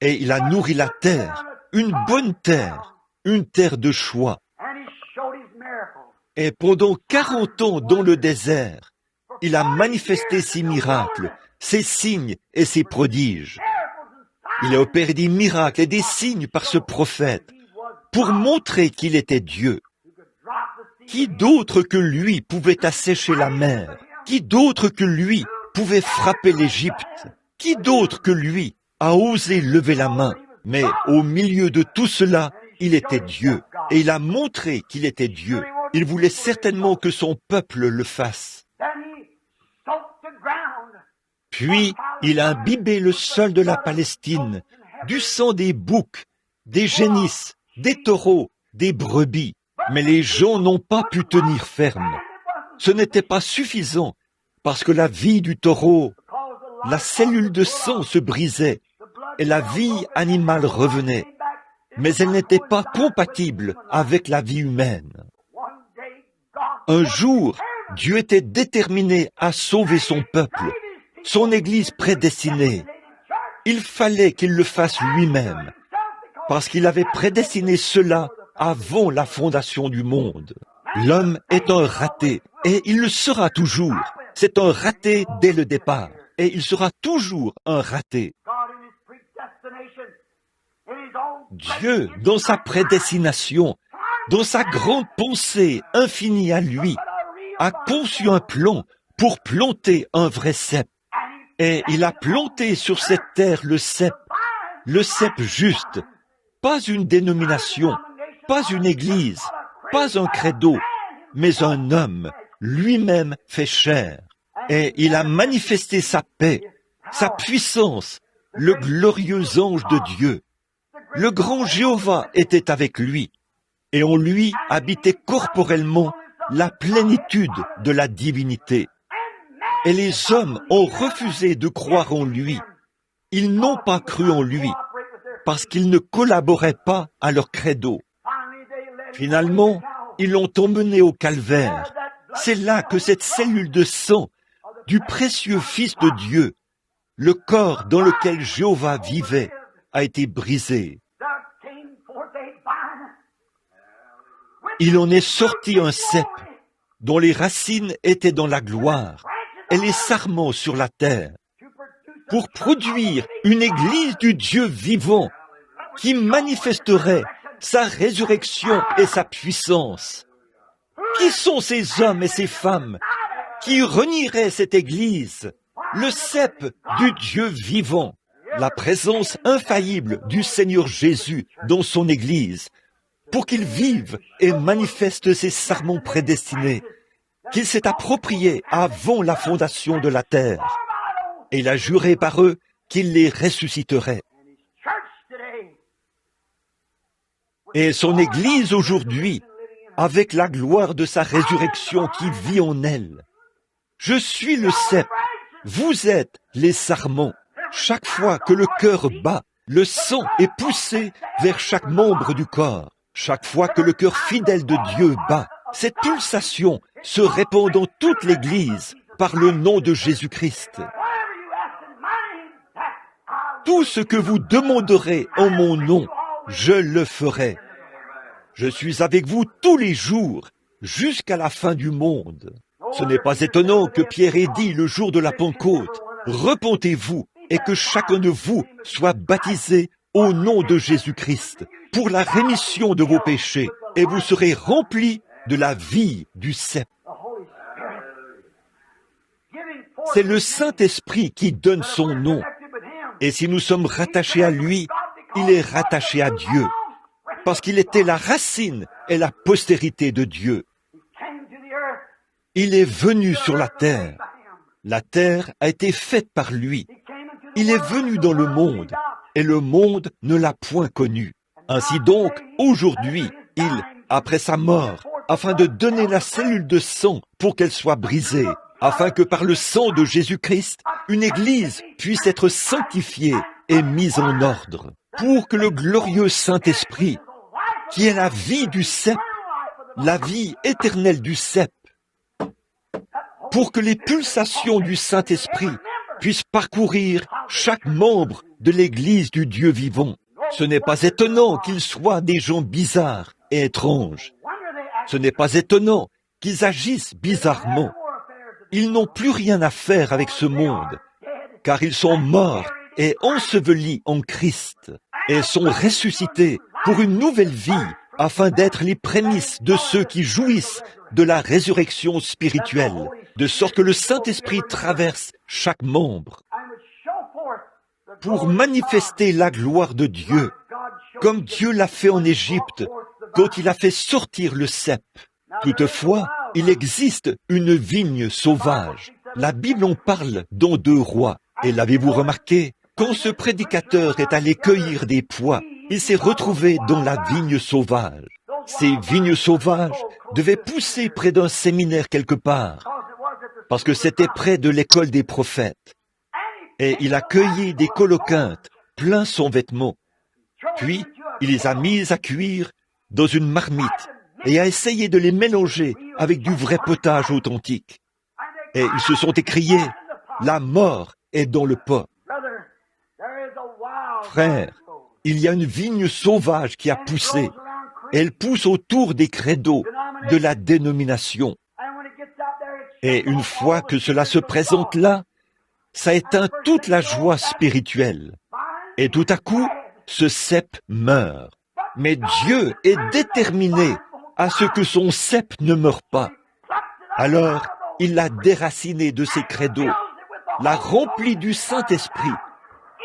Et il a nourri la terre, une bonne terre, une terre de choix. Et pendant 40 ans dans le désert, il a manifesté ses miracles, ses signes et ses prodiges. Il a opéré des miracles et des signes par ce prophète, pour montrer qu'il était Dieu. Qui d'autre que lui pouvait assécher la mer? Qui d'autre que lui pouvait frapper l'Égypte? Qui d'autre que lui a osé lever la main? Mais au milieu de tout cela, il était Dieu. Et il a montré qu'il était Dieu. Il voulait certainement que son peuple le fasse. Puis, il a imbibé le sol de la Palestine, du sang des boucs, des génisses, des taureaux, des brebis. Mais les gens n'ont pas pu tenir ferme. Ce n'était pas suffisant, parce que la vie du taureau, la cellule de sang se brisait, et la vie animale revenait. Mais elle n'était pas compatible avec la vie humaine. Un jour, Dieu était déterminé à sauver son peuple, son Église prédestinée. Il fallait qu'il le fasse lui-même, parce qu'il avait prédestiné cela avant la fondation du monde. L'homme est un raté, et il le sera toujours. C'est un raté dès le départ, et il sera toujours un raté. Dieu, dans sa prédestination, dans sa grande pensée infinie à lui, a conçu un plan pour planter un vrai cep. Et il a planté sur cette terre le cep juste, pas une dénomination, pas une église, pas un credo, mais un homme, lui-même fait chair. Et il a manifesté sa paix, sa puissance, le glorieux ange de Dieu. Le grand Jéhovah était avec lui, et en lui habitait corporellement la plénitude de la divinité. Et les hommes ont refusé de croire en lui. Ils n'ont pas cru en lui, parce qu'ils ne collaboraient pas à leur credo. Finalement, ils l'ont emmené au calvaire. C'est là que cette cellule de sang du précieux Fils de Dieu, le corps dans lequel Jéhovah vivait, a été brisé. Il en est sorti un cep dont les racines étaient dans la gloire et les sarments sur la terre, pour produire une église du Dieu vivant qui manifesterait sa résurrection et sa puissance. Qui sont ces hommes et ces femmes qui renieraient cette église, le cep du Dieu vivant, la présence infaillible du Seigneur Jésus dans son église, pour qu'il vive et manifeste ses sarments prédestinés, qu'il s'est approprié avant la fondation de la terre. Et il a juré par eux qu'il les ressusciterait. Et son Église aujourd'hui, avec la gloire de sa résurrection qui vit en elle. Je suis le cep, vous êtes les sarments. Chaque fois que le cœur bat, le sang est poussé vers chaque membre du corps. Chaque fois que le cœur fidèle de Dieu bat, cette pulsation se répand dans toute l'Église par le nom de Jésus-Christ. Tout ce que vous demanderez en mon nom, je le ferai. Je suis avec vous tous les jours, jusqu'à la fin du monde. Ce n'est pas étonnant que Pierre ait dit le jour de la Pentecôte, « Repentez-vous et que chacun de vous soit baptisé au nom de Jésus-Christ pour la rémission de vos péchés, et vous serez remplis de la vie du cep. » C'est le Saint-Esprit qui donne son nom. Et si nous sommes rattachés à lui, il est rattaché à Dieu, parce qu'il était la racine et la postérité de Dieu. Il est venu sur la terre. La terre a été faite par lui. Il est venu dans le monde, et le monde ne l'a point connu. Ainsi donc, aujourd'hui, il, après sa mort, afin de donner la cellule de sang pour qu'elle soit brisée, afin que par le sang de Jésus-Christ, une église puisse être sanctifiée et mise en ordre, pour que le glorieux Saint-Esprit, qui est la vie du cep, la vie éternelle du cep, pour que les pulsations du Saint-Esprit puissent parcourir chaque membre de l'église du Dieu vivant. Ce n'est pas étonnant qu'ils soient des gens bizarres et étranges. Ce n'est pas étonnant qu'ils agissent bizarrement. Ils n'ont plus rien à faire avec ce monde, car ils sont morts et ensevelis en Christ, et sont ressuscités pour une nouvelle vie afin d'être les prémices de ceux qui jouissent de la résurrection spirituelle, de sorte que le Saint-Esprit traverse chaque membre pour manifester la gloire de Dieu, comme Dieu l'a fait en Égypte, quand il a fait sortir le cep. Toutefois, il existe une vigne sauvage. La Bible en parle dans 2 Rois. Et l'avez-vous remarqué? Quand ce prédicateur est allé cueillir des pois, il s'est retrouvé dans la vigne sauvage. Ces vignes sauvages devaient pousser près d'un séminaire quelque part, parce que c'était près de l'école des prophètes. Et il a cueilli des coloquintes plein son vêtement. Puis, il les a mises à cuire dans une marmite et a essayé de les mélanger avec du vrai potage authentique. Et ils se sont écriés, « La mort est dans le pot. » Frère, il y a une vigne sauvage qui a poussé. Elle pousse autour des credos de la dénomination. Et une fois que cela se présente là, ça éteint toute la joie spirituelle. Et tout à coup, ce cep meurt. Mais Dieu est déterminé à ce que son cep ne meure pas. Alors, il l'a déraciné de ses credos, l'a rempli du Saint-Esprit,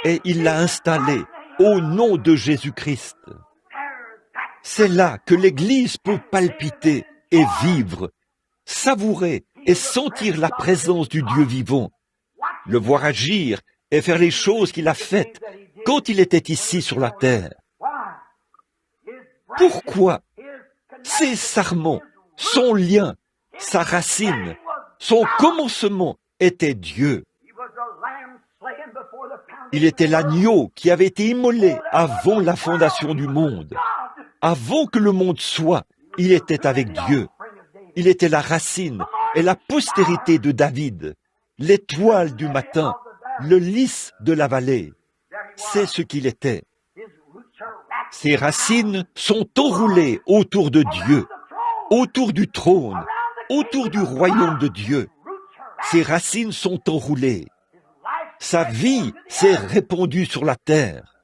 et il l'a installé au nom de Jésus-Christ. C'est là que l'Église peut palpiter et vivre, savourer et sentir la présence du Dieu vivant, le voir agir et faire les choses qu'il a faites quand il était ici sur la terre. Pourquoi? Ses sarments, son lien, sa racine, son commencement était Dieu. Il était l'agneau qui avait été immolé avant la fondation du monde. Avant que le monde soit, il était avec Dieu. Il était la racine et la postérité de David, l'étoile du matin, le lys de la vallée. C'est ce qu'il était. Ses racines sont enroulées autour de Dieu, autour du trône, autour du royaume de Dieu. Ses racines sont enroulées. Sa vie s'est répandue sur la terre.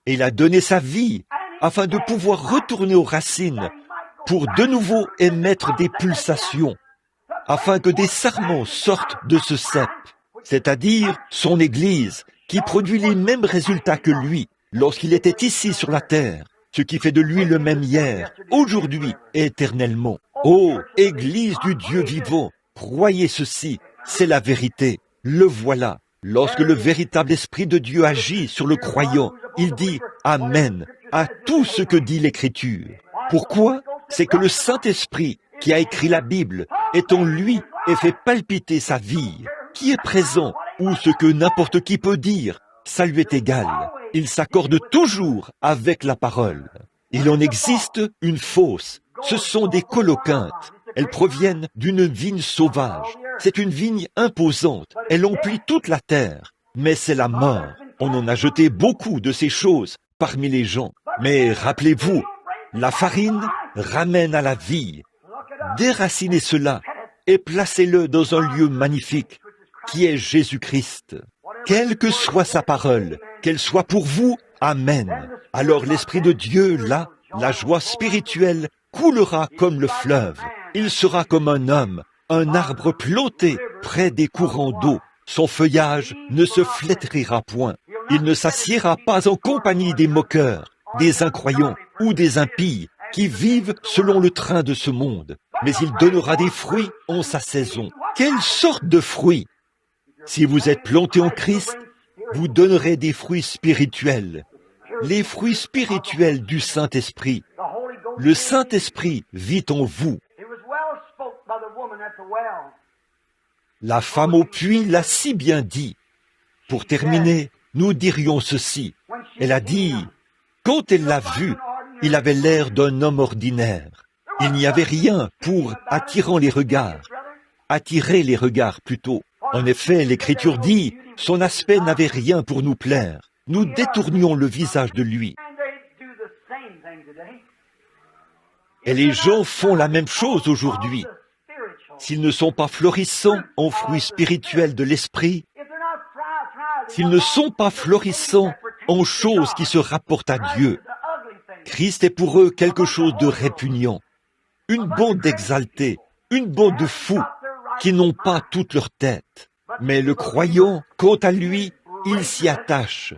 Et il a donné sa vie afin de pouvoir retourner aux racines pour de nouveau émettre des pulsations, afin que des sarments sortent de ce cep, c'est-à-dire son Église, qui produit les mêmes résultats que lui lorsqu'il était ici sur la terre, ce qui fait de lui le même hier, aujourd'hui et éternellement. Ô Église du Dieu vivant, croyez ceci, c'est la vérité, le voilà. Lorsque le véritable Esprit de Dieu agit sur le croyant, il dit « Amen » à tout ce que dit l'Écriture. Pourquoi? C'est que le Saint-Esprit qui a écrit la Bible est en lui et fait palpiter sa vie, qui est présent, ou ce que n'importe qui peut dire, ça lui est égal. Il s'accorde toujours avec la parole. Il en existe une fausse. Ce sont des coloquintes. Elles proviennent d'une vigne sauvage. C'est une vigne imposante. Elle emplit toute la terre. Mais c'est la mort. On en a jeté beaucoup de ces choses parmi les gens. Mais rappelez-vous, la farine ramène à la vie. Déracinez cela et placez-le dans un lieu magnifique qui est Jésus-Christ. Quelle que soit sa parole, qu'elle soit pour vous, Amen. Alors l'Esprit de Dieu, là, la joie spirituelle coulera comme le fleuve. Il sera comme un homme, un arbre planté près des courants d'eau. Son feuillage ne se flétrira point. Il ne s'assiera pas en compagnie des moqueurs, des incroyants ou des impies qui vivent selon le train de ce monde. Mais il donnera des fruits en sa saison. Quelle sorte de fruits? Si vous êtes planté en Christ, vous donnerez des fruits spirituels. Les fruits spirituels du Saint-Esprit. Le Saint-Esprit vit en vous. La femme au puits l'a si bien dit. Pour terminer, nous dirions ceci. Elle a dit, quand elle l'a vu, il avait l'air d'un homme ordinaire. Il n'y avait rien pour attirer les regards plutôt. En effet, l'Écriture dit, son aspect n'avait rien pour nous plaire. Nous détournions le visage de lui. Et les gens font la même chose aujourd'hui. S'ils ne sont pas florissants en fruits spirituels de l'esprit, s'ils ne sont pas florissants en choses qui se rapportent à Dieu, Christ est pour eux quelque chose de répugnant, une bande exaltée, une bande de fous qui n'ont pas toute leur tête. Mais le croyant, quant à lui, il s'y attache.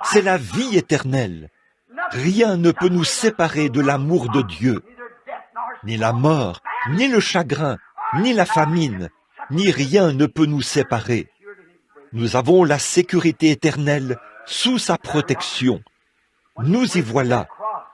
C'est la vie éternelle. Rien ne peut nous séparer de l'amour de Dieu. Ni la mort, ni le chagrin, ni la famine, ni rien ne peut nous séparer. Nous avons la sécurité éternelle sous sa protection. Nous y voilà,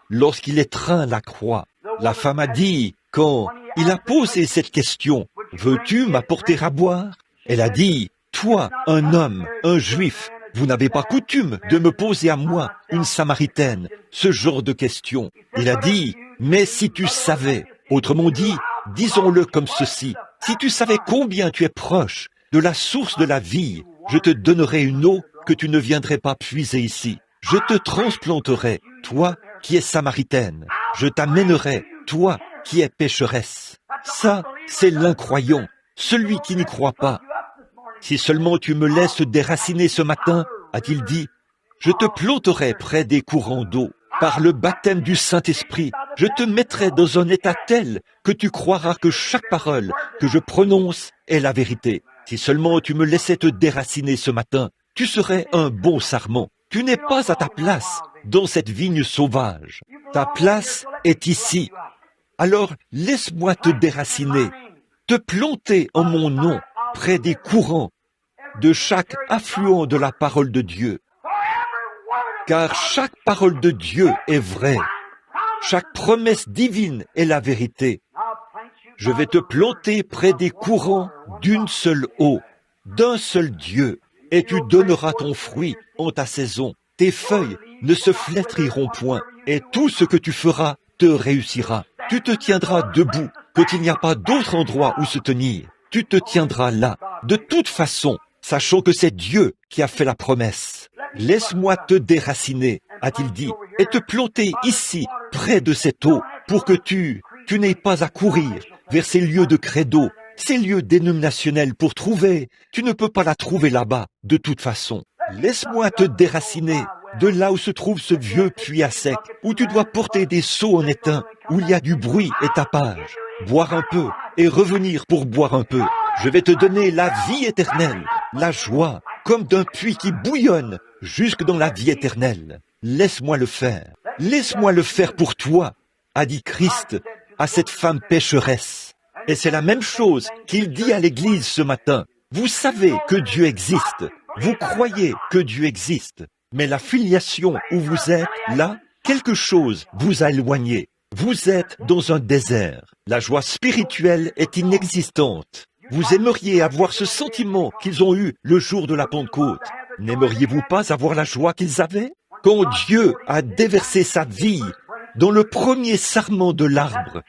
lorsqu'il étreint la croix. La femme a dit, quand il a posé cette question, « Veux-tu m'apporter à boire ?» Elle a dit, « Toi, un homme, un juif, vous n'avez pas coutume de me poser à moi, une Samaritaine, ce genre de questions. » Il a dit, « Mais si tu savais, autrement dit, disons-le comme ceci, si tu savais combien tu es proche de la source de la vie, je te donnerais une eau que tu ne viendrais pas puiser ici. Je te transplanterai, toi qui es Samaritaine. Je t'amènerai, toi qui es pécheresse. » Ça, c'est l'incroyant, celui qui n'y croit pas. Si seulement tu me laisses déraciner ce matin, a-t-il dit, je te planterai près des courants d'eau. Par le baptême du Saint-Esprit, je te mettrai dans un état tel que tu croiras que chaque parole que je prononce est la vérité. Si seulement tu me laissais te déraciner ce matin, tu serais un bon sarment. Tu n'es pas à ta place dans cette vigne sauvage. Ta place est ici. Alors laisse-moi te déraciner, te planter en mon nom près des courants de chaque affluent de la parole de Dieu. Car chaque parole de Dieu est vraie. Chaque promesse divine est la vérité. Je vais te planter près des courants d'une seule eau, d'un seul Dieu, et tu donneras ton fruit en ta saison. Tes feuilles ne se flétriront point, et tout ce que tu feras te réussira. Tu te tiendras debout, quand il n'y a pas d'autre endroit où se tenir. Tu te tiendras là, de toute façon, sachant que c'est Dieu qui a fait la promesse. Laisse-moi te déraciner, a-t-il dit, et te planter ici, près de cette eau, pour que tu n'aies pas à courir vers ces lieux de credo, ces lieux dénominationnels pour trouver. Tu ne peux pas la trouver là-bas, de toute façon. Laisse-moi te déraciner de là où se trouve ce vieux puits à sec, où tu dois porter des seaux en étain, où il y a du bruit et tapage. Boire un peu et revenir pour boire un peu. Je vais te donner la vie éternelle, la joie, comme d'un puits qui bouillonne jusque dans la vie éternelle. Laisse-moi le faire. Laisse-moi le faire pour toi, a dit Christ à cette femme pécheresse. Et c'est la même chose qu'il dit à l'Église ce matin. Vous savez que Dieu existe. Vous croyez que Dieu existe. Mais la filiation où vous êtes, là, quelque chose vous a éloigné. Vous êtes dans un désert. La joie spirituelle est inexistante. Vous aimeriez avoir ce sentiment qu'ils ont eu le jour de la Pentecôte. N'aimeriez-vous pas avoir la joie qu'ils avaient? Quand Dieu a déversé sa vie dans le premier sarment de l'arbre,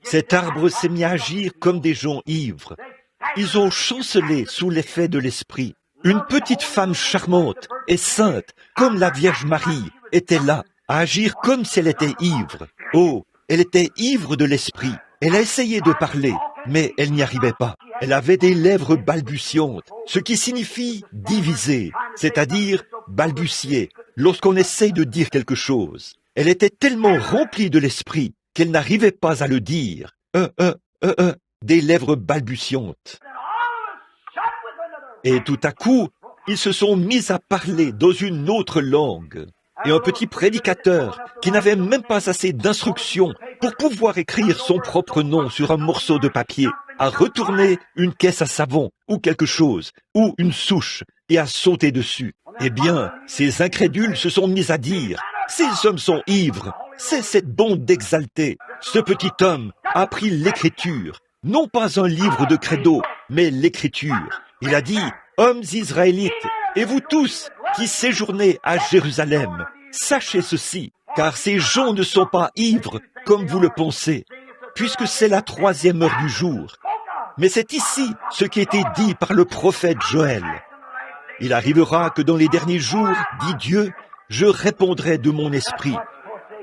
cet arbre s'est mis à agir comme des gens ivres. Ils ont chancelé sous l'effet de l'esprit. Une petite femme charmante et sainte, comme la Vierge Marie, était là, à agir comme si elle était ivre. Oh, elle était ivre de l'esprit. Elle a essayé de parler, mais elle n'y arrivait pas. Elle avait des lèvres balbutiantes, ce qui signifie diviser, c'est-à-dire balbutier, lorsqu'on essaye de dire quelque chose. Elle était tellement remplie de l'esprit qu'elle n'arrivait pas à le dire. Des lèvres balbutiantes. Et tout à coup, ils se sont mis à parler dans une autre langue. Et un petit prédicateur, qui n'avait même pas assez d'instructions pour pouvoir écrire son propre nom sur un morceau de papier, a retourné une caisse à savon, ou quelque chose, ou une souche, et a sauté dessus. Eh bien, ces incrédules se sont mis à dire, « Ces hommes sont ivres, c'est cette bande d'exaltés. Ce petit homme a pris l'écriture, non pas un livre de credo, mais l'écriture. Il a dit, « Hommes israélites, et vous tous qui séjournez à Jérusalem, sachez ceci, car ces gens ne sont pas ivres comme vous le pensez, puisque c'est la 3e heure du jour. Mais c'est ici ce qui a été dit par le prophète Joël. Il arrivera que dans les derniers jours, dit Dieu, je répondrai de mon esprit.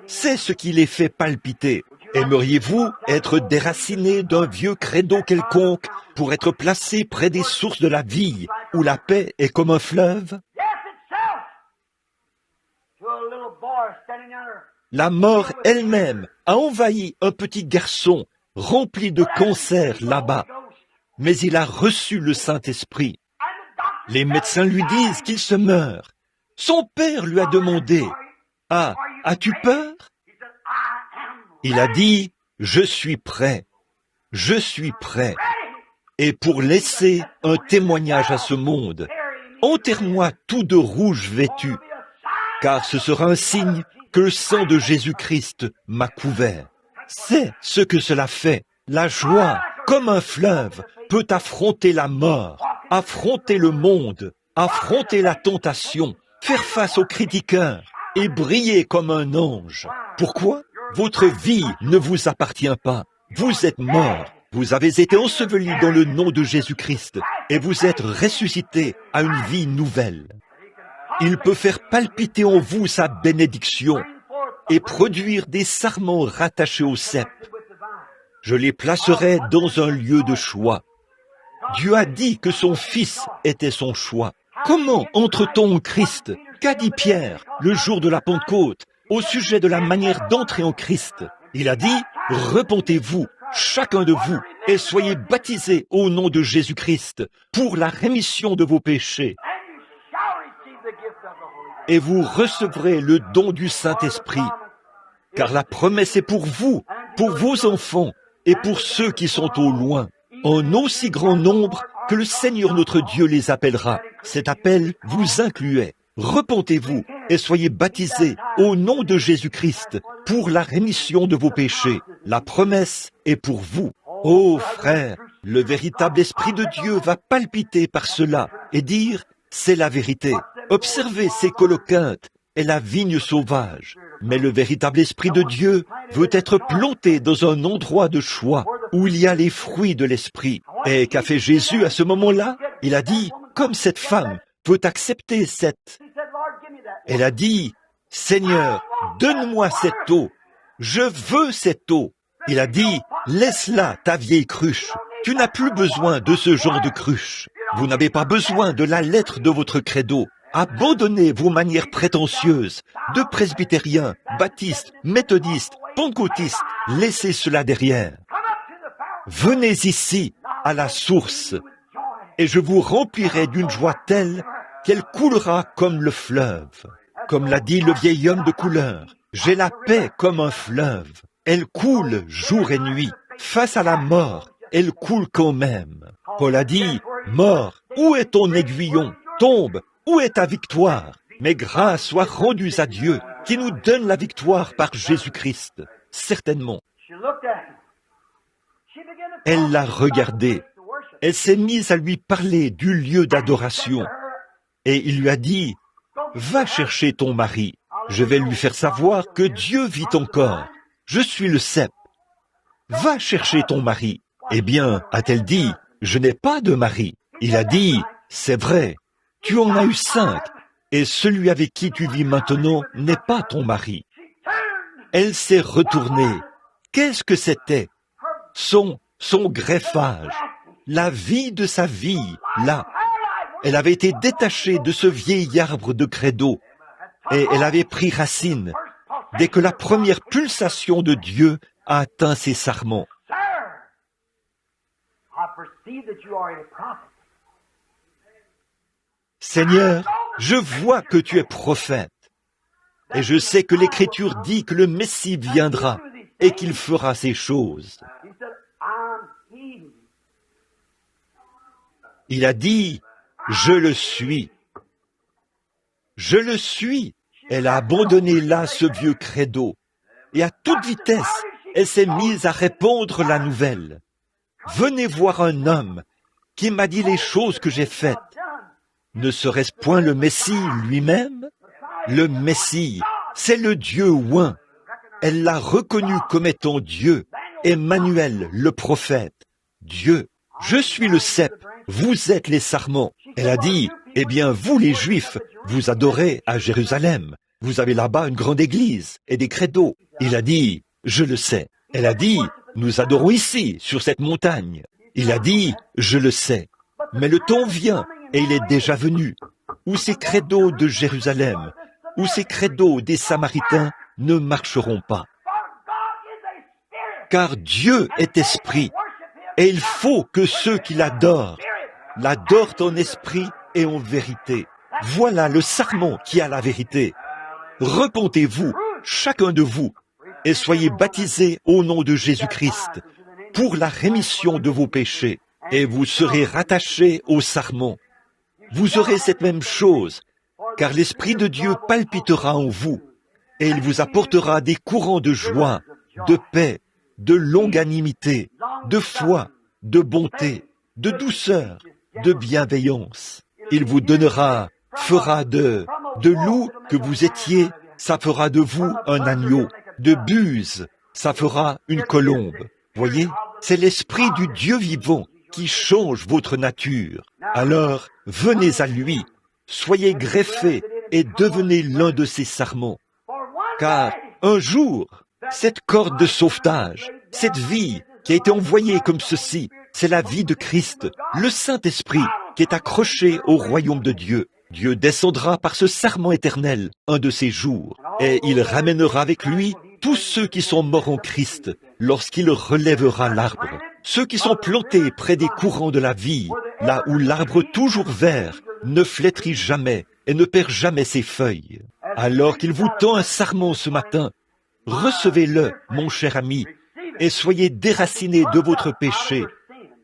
C'est ce qui les fait palpiter. Aimeriez-vous être déraciné d'un vieux credo quelconque pour être placé près des sources de la vie, où la paix est comme un fleuve? La mort elle-même a envahi un petit garçon rempli de cancer là-bas, mais il a reçu le Saint-Esprit. Les médecins lui disent qu'il se meurt. Son père lui a demandé, « Ah, as-tu peur ?» Il a dit, « Je suis prêt, je suis prêt. » Et pour laisser un témoignage à ce monde, enterre-moi tout de rouge vêtu, car ce sera un signe que le sang de Jésus-Christ m'a couvert. C'est ce que cela fait. La joie, comme un fleuve, peut affronter la mort, affronter le monde, affronter la tentation, faire face aux critiqueurs et briller comme un ange. Pourquoi? Votre vie ne vous appartient pas. Vous êtes mort. Vous avez été enseveli dans le nom de Jésus-Christ et vous êtes ressuscité à une vie nouvelle. Il peut faire palpiter en vous sa bénédiction et produire des sarments rattachés au cep. Je les placerai dans un lieu de choix. Dieu a dit que son Fils était son choix. Comment entre-t-on en Christ? Qu'a dit Pierre le jour de la Pentecôte au sujet de la manière d'entrer en Christ? Il a dit, « Repentez-vous, chacun de vous, et soyez baptisés au nom de Jésus-Christ pour la rémission de vos péchés. Et vous recevrez le don du Saint-Esprit, car la promesse est pour vous, pour vos enfants et pour ceux qui sont au loin, en aussi grand nombre que le Seigneur notre Dieu les appellera. Cet appel vous incluait. Repentez-vous et soyez baptisés au nom de Jésus-Christ pour la rémission de vos péchés. La promesse est pour vous. Ô frères, le véritable Esprit de Dieu va palpiter par cela et dire, c'est la vérité. Observez ces coloquintes et la vigne sauvage. Mais le véritable Esprit de Dieu veut être planté dans un endroit de choix où il y a les fruits de l'Esprit. Et qu'a fait Jésus à ce moment-là? Il a dit, comme cette femme peut accepter cette... Elle a dit, Seigneur, donne-moi cette eau. Je veux cette eau. Il a dit, laisse-la, ta vieille cruche. Tu n'as plus besoin de ce genre de cruche. Vous n'avez pas besoin de la lettre de votre credo. Abandonnez vos manières prétentieuses de presbytériens, baptistes, méthodistes, pentecôtistes. Laissez cela derrière. Venez ici, à la source, et je vous remplirai d'une joie telle qu'elle coulera comme le fleuve. Comme l'a dit le vieil homme de couleur, j'ai la paix comme un fleuve. Elle coule jour et nuit. Face à la mort, elle coule quand même. Paul a dit, mort, où est ton aiguillon? Tombe, où est ta victoire? Mais grâce soit rendue à Dieu, qui nous donne la victoire par Jésus-Christ. Certainement. Elle l'a regardé. Elle s'est mise à lui parler du lieu d'adoration. Et il lui a dit, va chercher ton mari. Je vais lui faire savoir que Dieu vit encore. Je suis le cep. Va chercher ton mari. Eh bien, a-t-elle dit, je n'ai pas de mari. Il a dit, c'est vrai, tu en as eu 5, et celui avec qui tu vis maintenant n'est pas ton mari. Elle s'est retournée. Qu'est-ce que c'était? Son greffage, la vie de sa vie, là. Elle avait été détachée de ce vieil arbre de credo, et elle avait pris racine dès que la première pulsation de Dieu a atteint ses sarments. Seigneur, je vois que tu es prophète, et je sais que l'Écriture dit que le Messie viendra et qu'il fera ces choses. Il a dit, je le suis. Je le suis. Elle a abandonné là ce vieux credo, et à toute vitesse, elle s'est mise à répandre la nouvelle. Venez voir un homme qui m'a dit les choses que j'ai faites. Ne serait-ce point le Messie lui-même? Le Messie, c'est le Dieu oint. Elle l'a reconnu comme étant Dieu, Emmanuel, le prophète. Dieu, je suis le cep, vous êtes les sarments. Elle a dit, eh bien, vous les Juifs, vous adorez à Jérusalem. Vous avez là-bas une grande église et des credos. Il a dit, je le sais. Elle a dit, nous adorons ici, sur cette montagne. Il a dit, je le sais. Mais le temps vient, et il est déjà venu, où ces credos de Jérusalem, où ces credos des Samaritains ne marcheront pas. Car Dieu est esprit, et il faut que ceux qui l'adorent en esprit et en vérité. Voilà le sarment qui a la vérité. Repentez-vous, chacun de vous, et soyez baptisés au nom de Jésus-Christ pour la rémission de vos péchés, et vous serez rattachés au sarment. Vous aurez cette même chose, car l'Esprit de Dieu palpitera en vous, et il vous apportera des courants de joie, de paix, de longanimité, de foi, de bonté, de douceur, de bienveillance. Il vous fera de loup que vous étiez, ça fera de vous un agneau, de buse, ça fera une colombe. Voyez, c'est l'Esprit du Dieu vivant qui change votre nature. Alors, venez à lui, soyez greffés et devenez l'un de ses sarments. Car un jour, cette corde de sauvetage, cette vie qui a été envoyée comme ceci, c'est la vie de Christ, le Saint-Esprit qui est accroché au royaume de Dieu. Dieu descendra par ce sarment éternel un de ces jours, et il ramènera avec lui tous ceux qui sont morts en Christ lorsqu'il relèvera l'arbre. Ceux qui sont plantés près des courants de la vie, là où l'arbre toujours vert ne flétrit jamais et ne perd jamais ses feuilles. Alors qu'il vous tend un sarment ce matin, recevez-le, mon cher ami, et soyez déracinés de votre péché.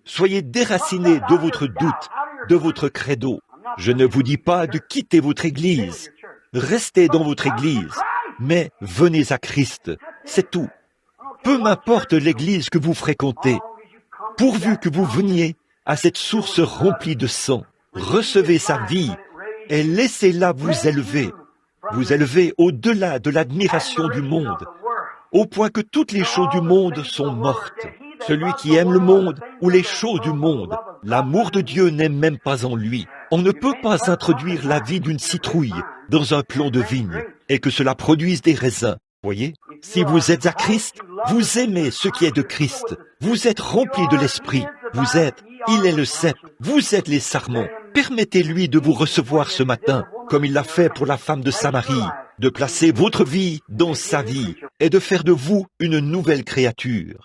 Soyez déracinés de votre doute, de votre credo. Je ne vous dis pas de quitter votre Église. Restez dans votre Église, mais venez à Christ. C'est tout. Peu m'importe l'Église que vous fréquentez, pourvu que vous veniez à cette source remplie de sang. Recevez sa vie et laissez-la vous élever au-delà de l'admiration du monde, au point que toutes les choses du monde sont mortes. Celui qui aime le monde ou les choses du monde, l'amour de Dieu n'est même pas en lui. On ne peut pas introduire la vie d'une citrouille dans un plant de vigne et que cela produise des raisins. Voyez, si vous êtes à Christ, vous aimez ce qui est de Christ. Vous êtes rempli de l'Esprit. Il est le cep. Vous êtes les sarments. Permettez-lui de vous recevoir ce matin, comme il l'a fait pour la femme de Samarie, de placer votre vie dans sa vie et de faire de vous une nouvelle créature.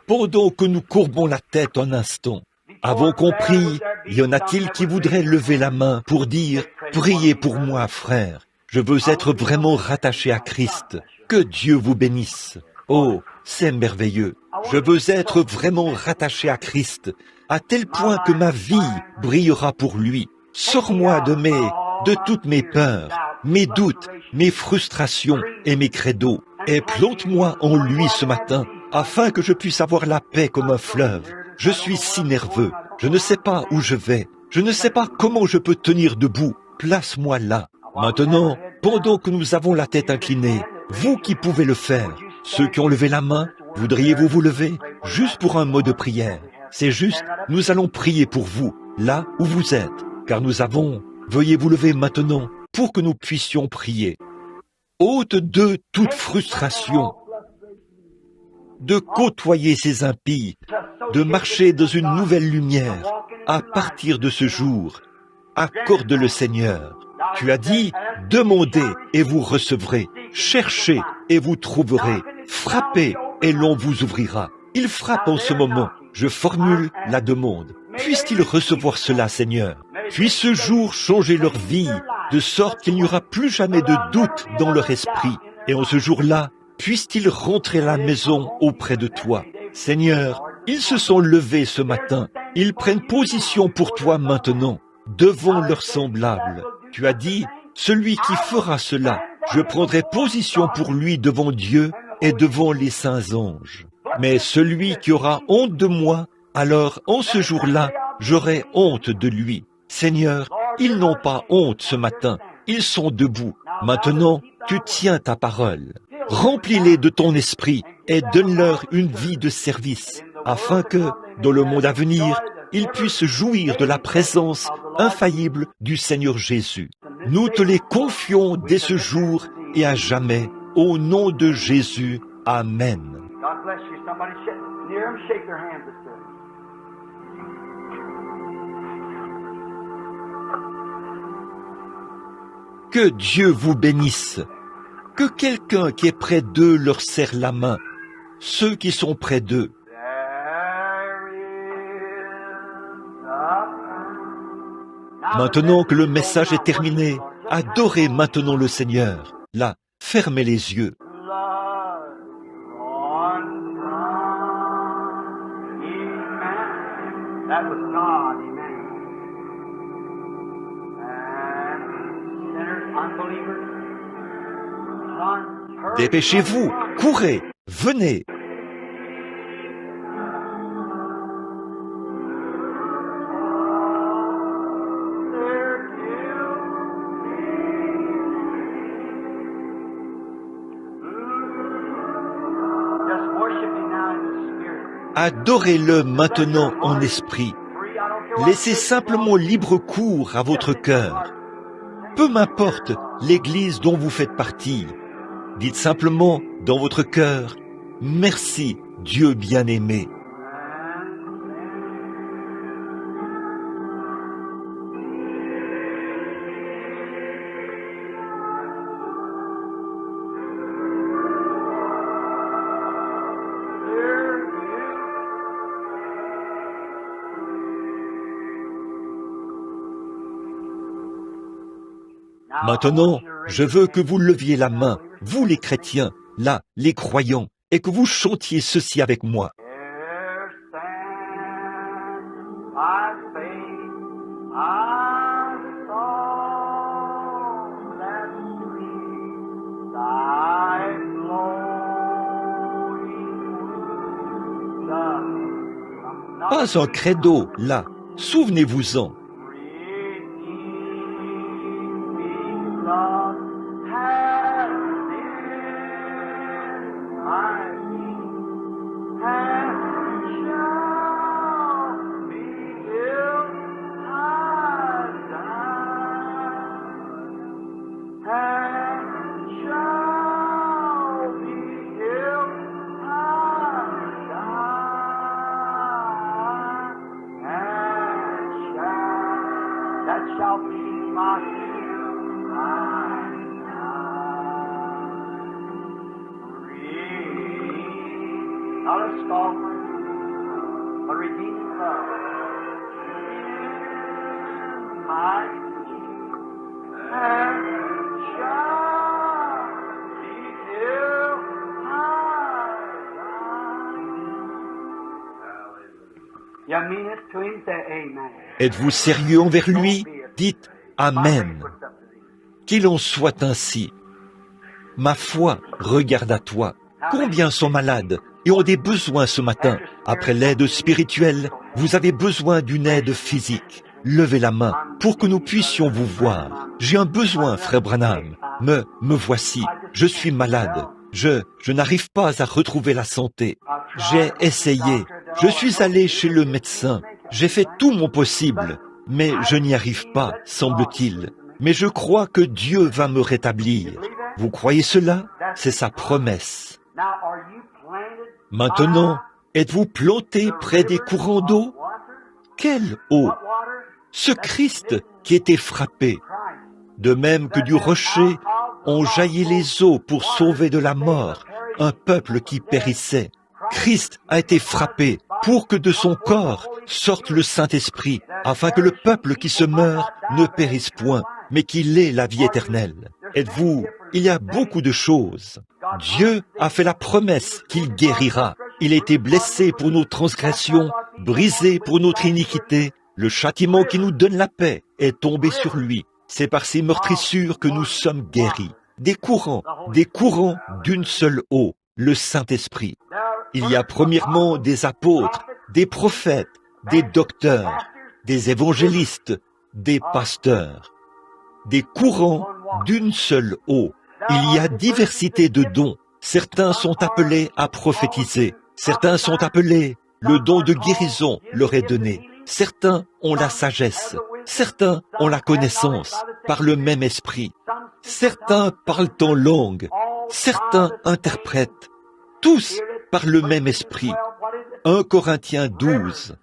Pendant que nous courbons la tête un instant, avons compris, y en a-t-il qui voudraient lever la main pour dire « Priez pour moi, frère, je veux être vraiment rattaché à Christ. Que Dieu vous bénisse. » Oh, c'est merveilleux. Je veux être vraiment rattaché à Christ, à tel point que ma vie brillera pour lui. Sors-moi de toutes mes peurs, mes doutes, mes frustrations et mes credos, et plante-moi en lui ce matin, afin que je puisse avoir la paix comme un fleuve. Je suis si nerveux, je ne sais pas où je vais, je ne sais pas comment je peux tenir debout. Place-moi là. Maintenant, pendant que nous avons la tête inclinée, vous qui pouvez le faire, ceux qui ont levé la main, voudriez-vous vous lever juste pour un mot de prière? C'est juste, nous allons prier pour vous, là où vous êtes, car veuillez vous lever maintenant pour que nous puissions prier. Ôte de toute frustration, de côtoyer ces impies, de marcher dans une nouvelle lumière à partir de ce jour. Accorde le Seigneur. Tu as dit, demandez et vous recevrez, cherchez et vous trouverez, frappez et l'on vous ouvrira. Il frappe en ce moment. Je formule la demande. Puisse-t-il recevoir cela, Seigneur? Puisse ce jour changer leur vie, de sorte qu'il n'y aura plus jamais de doute dans leur esprit. Et en ce jour-là, puisse-t-il rentrer à la maison auprès de toi. Seigneur, ils se sont levés ce matin. Ils prennent position pour toi maintenant, devant leurs semblables. Tu as dit, celui qui fera cela, je prendrai position pour lui devant Dieu et devant les saints anges. Mais celui qui aura honte de moi, alors en ce jour-là, j'aurai honte de lui. Seigneur, ils n'ont pas honte ce matin, ils sont debout. Maintenant, tu tiens ta parole. Remplis-les de ton esprit et donne-leur une vie de service, afin que, dans le monde à venir, ils puissent jouir de la présence infaillible du Seigneur Jésus. Nous te les confions dès ce jour et à jamais, au nom de Jésus. Amen. God bless you. Somebody near them, shake their hands. Let's do it. Que Dieu vous bénisse. Que quelqu'un qui est près d'eux leur serre la main. Ceux qui sont près d'eux. Maintenant que le message est terminé, adorez maintenant le Seigneur. Là, fermez les yeux. Dépêchez-vous, courez, venez. Adorez-le maintenant en esprit. Laissez simplement libre cours à votre cœur. Peu m'importe l'église dont vous faites partie. Dites simplement dans votre cœur, « Merci, Dieu bien-aimé ». Maintenant, je veux que vous leviez la main, vous les chrétiens, là, les croyants, et que vous chantiez ceci avec moi. Pas un credo, là, souvenez-vous-en. Êtes-vous sérieux envers lui? Dites Amen. Qu'il en soit ainsi. Ma foi regarde à toi. Combien sont malades et ont des besoins ce matin? Après l'aide spirituelle, vous avez besoin d'une aide physique. Levez la main pour que nous puissions vous voir. J'ai un besoin, frère Branham. Me voici. Je suis malade. Je n'arrive pas à retrouver la santé. J'ai essayé. Je suis allé chez le médecin. J'ai fait tout mon possible. Mais je n'y arrive pas, semble-t-il. Mais je crois que Dieu va me rétablir. Vous croyez cela? C'est sa promesse. Maintenant, êtes-vous planté près des courants d'eau? Quelle eau? Ce Christ qui était frappé. De même que du rocher ont jailli les eaux pour sauver de la mort un peuple qui périssait. Christ a été frappé pour que de son corps sorte le Saint-Esprit, afin que le peuple qui se meurt ne périsse point, mais qu'il ait la vie éternelle. Êtes-vous, il y a beaucoup de choses. Dieu a fait la promesse qu'il guérira. Il a été blessé pour nos transgressions, brisé pour notre iniquité. Le châtiment qui nous donne la paix est tombé sur lui. C'est par ses meurtrissures que nous sommes guéris. Des courants d'une seule eau, le Saint-Esprit. Il y a premièrement des apôtres, des prophètes, des docteurs, des évangélistes, des pasteurs. Des courants d'une seule eau. Il y a diversité de dons. Certains sont appelés à prophétiser. Certains sont appelés, le don de guérison leur est donné. Certains ont la sagesse. Certains ont la connaissance par le même esprit. Certains parlent en langue. Certains interprètent. Tous par le même esprit. 1 Corinthiens 12.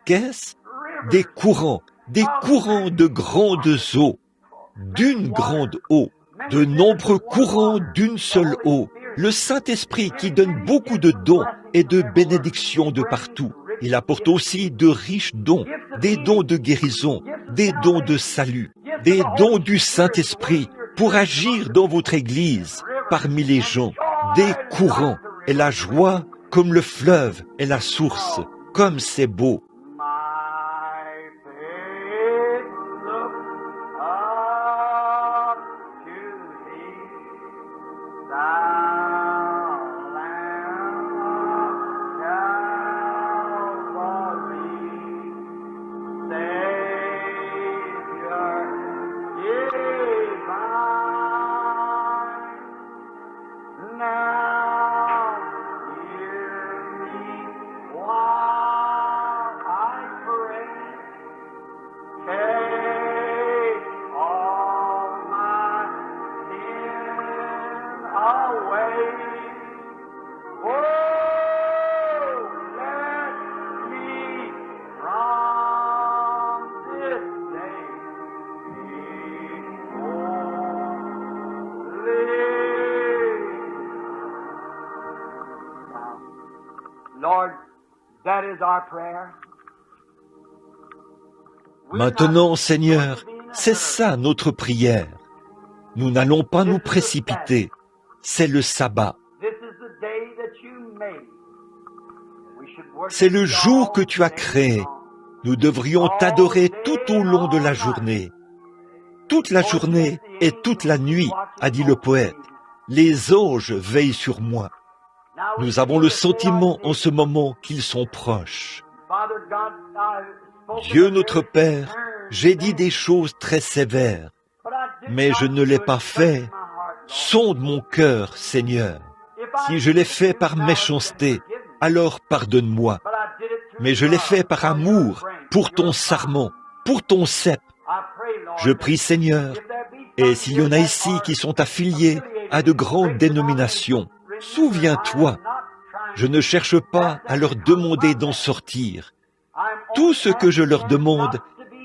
Qu'est-ce? Des courants de grandes eaux. d'une grande eau, de nombreux courants d'une seule eau, le Saint-Esprit qui donne beaucoup de dons et de bénédictions de partout. Il apporte aussi de riches dons, des dons de guérison, des dons de salut, des dons du Saint-Esprit pour agir dans votre Église, parmi les gens, des courants et la joie comme le fleuve et la source, comme c'est beau. Maintenant, Seigneur, c'est ça notre prière. Nous n'allons pas nous précipiter. C'est le sabbat. C'est le jour que tu as créé. Nous devrions t'adorer tout au long de la journée. Toute la journée et toute la nuit, a dit le poète. Les anges veillent sur moi. Nous avons le sentiment en ce moment qu'ils sont proches. Dieu notre Père, j'ai dit des choses très sévères, mais je ne l'ai pas fait. Sonde mon cœur, Seigneur. Si je l'ai fait par méchanceté, alors pardonne-moi. Mais je l'ai fait par amour, pour ton sarment, pour ton cep. Je prie, Seigneur, et s'il y en a ici qui sont affiliés à de grandes dénominations, souviens-toi, je ne cherche pas à leur demander d'en sortir. Tout ce que je leur demande,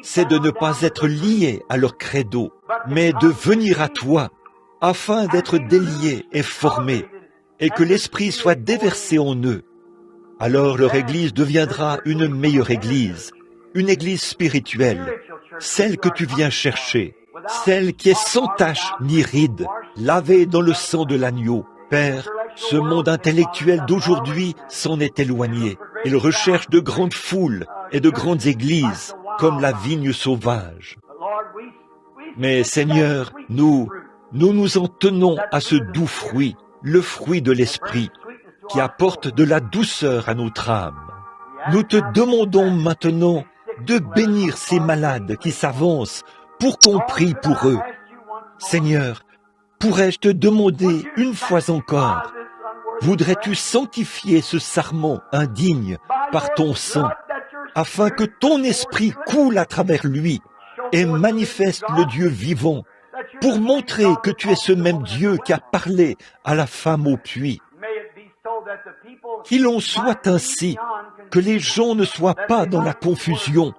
c'est de ne pas être liés à leur credo, mais de venir à toi, afin d'être déliés et formés, et que l'Esprit soit déversé en eux. Alors leur Église deviendra une meilleure Église, une Église spirituelle, celle que tu viens chercher, celle qui est sans tache ni ride, lavée dans le sang de l'agneau. Père, ce monde intellectuel d'aujourd'hui s'en est éloigné. Il recherche de grandes foules et de grandes églises, comme la vigne sauvage. Mais Seigneur, nous nous en tenons à ce doux fruit, le fruit de l'Esprit, qui apporte de la douceur à notre âme. Nous te demandons maintenant de bénir ces malades qui s'avancent pour qu'on prie pour eux. Seigneur, pourrais-je te demander une fois encore, voudrais-tu sanctifier ce sarment indigne par ton sang, afin que ton esprit coule à travers lui et manifeste le Dieu vivant, pour montrer que tu es ce même Dieu qui a parlé à la femme au puits. Qu'il en soit ainsi, que les gens ne soient pas dans la confusion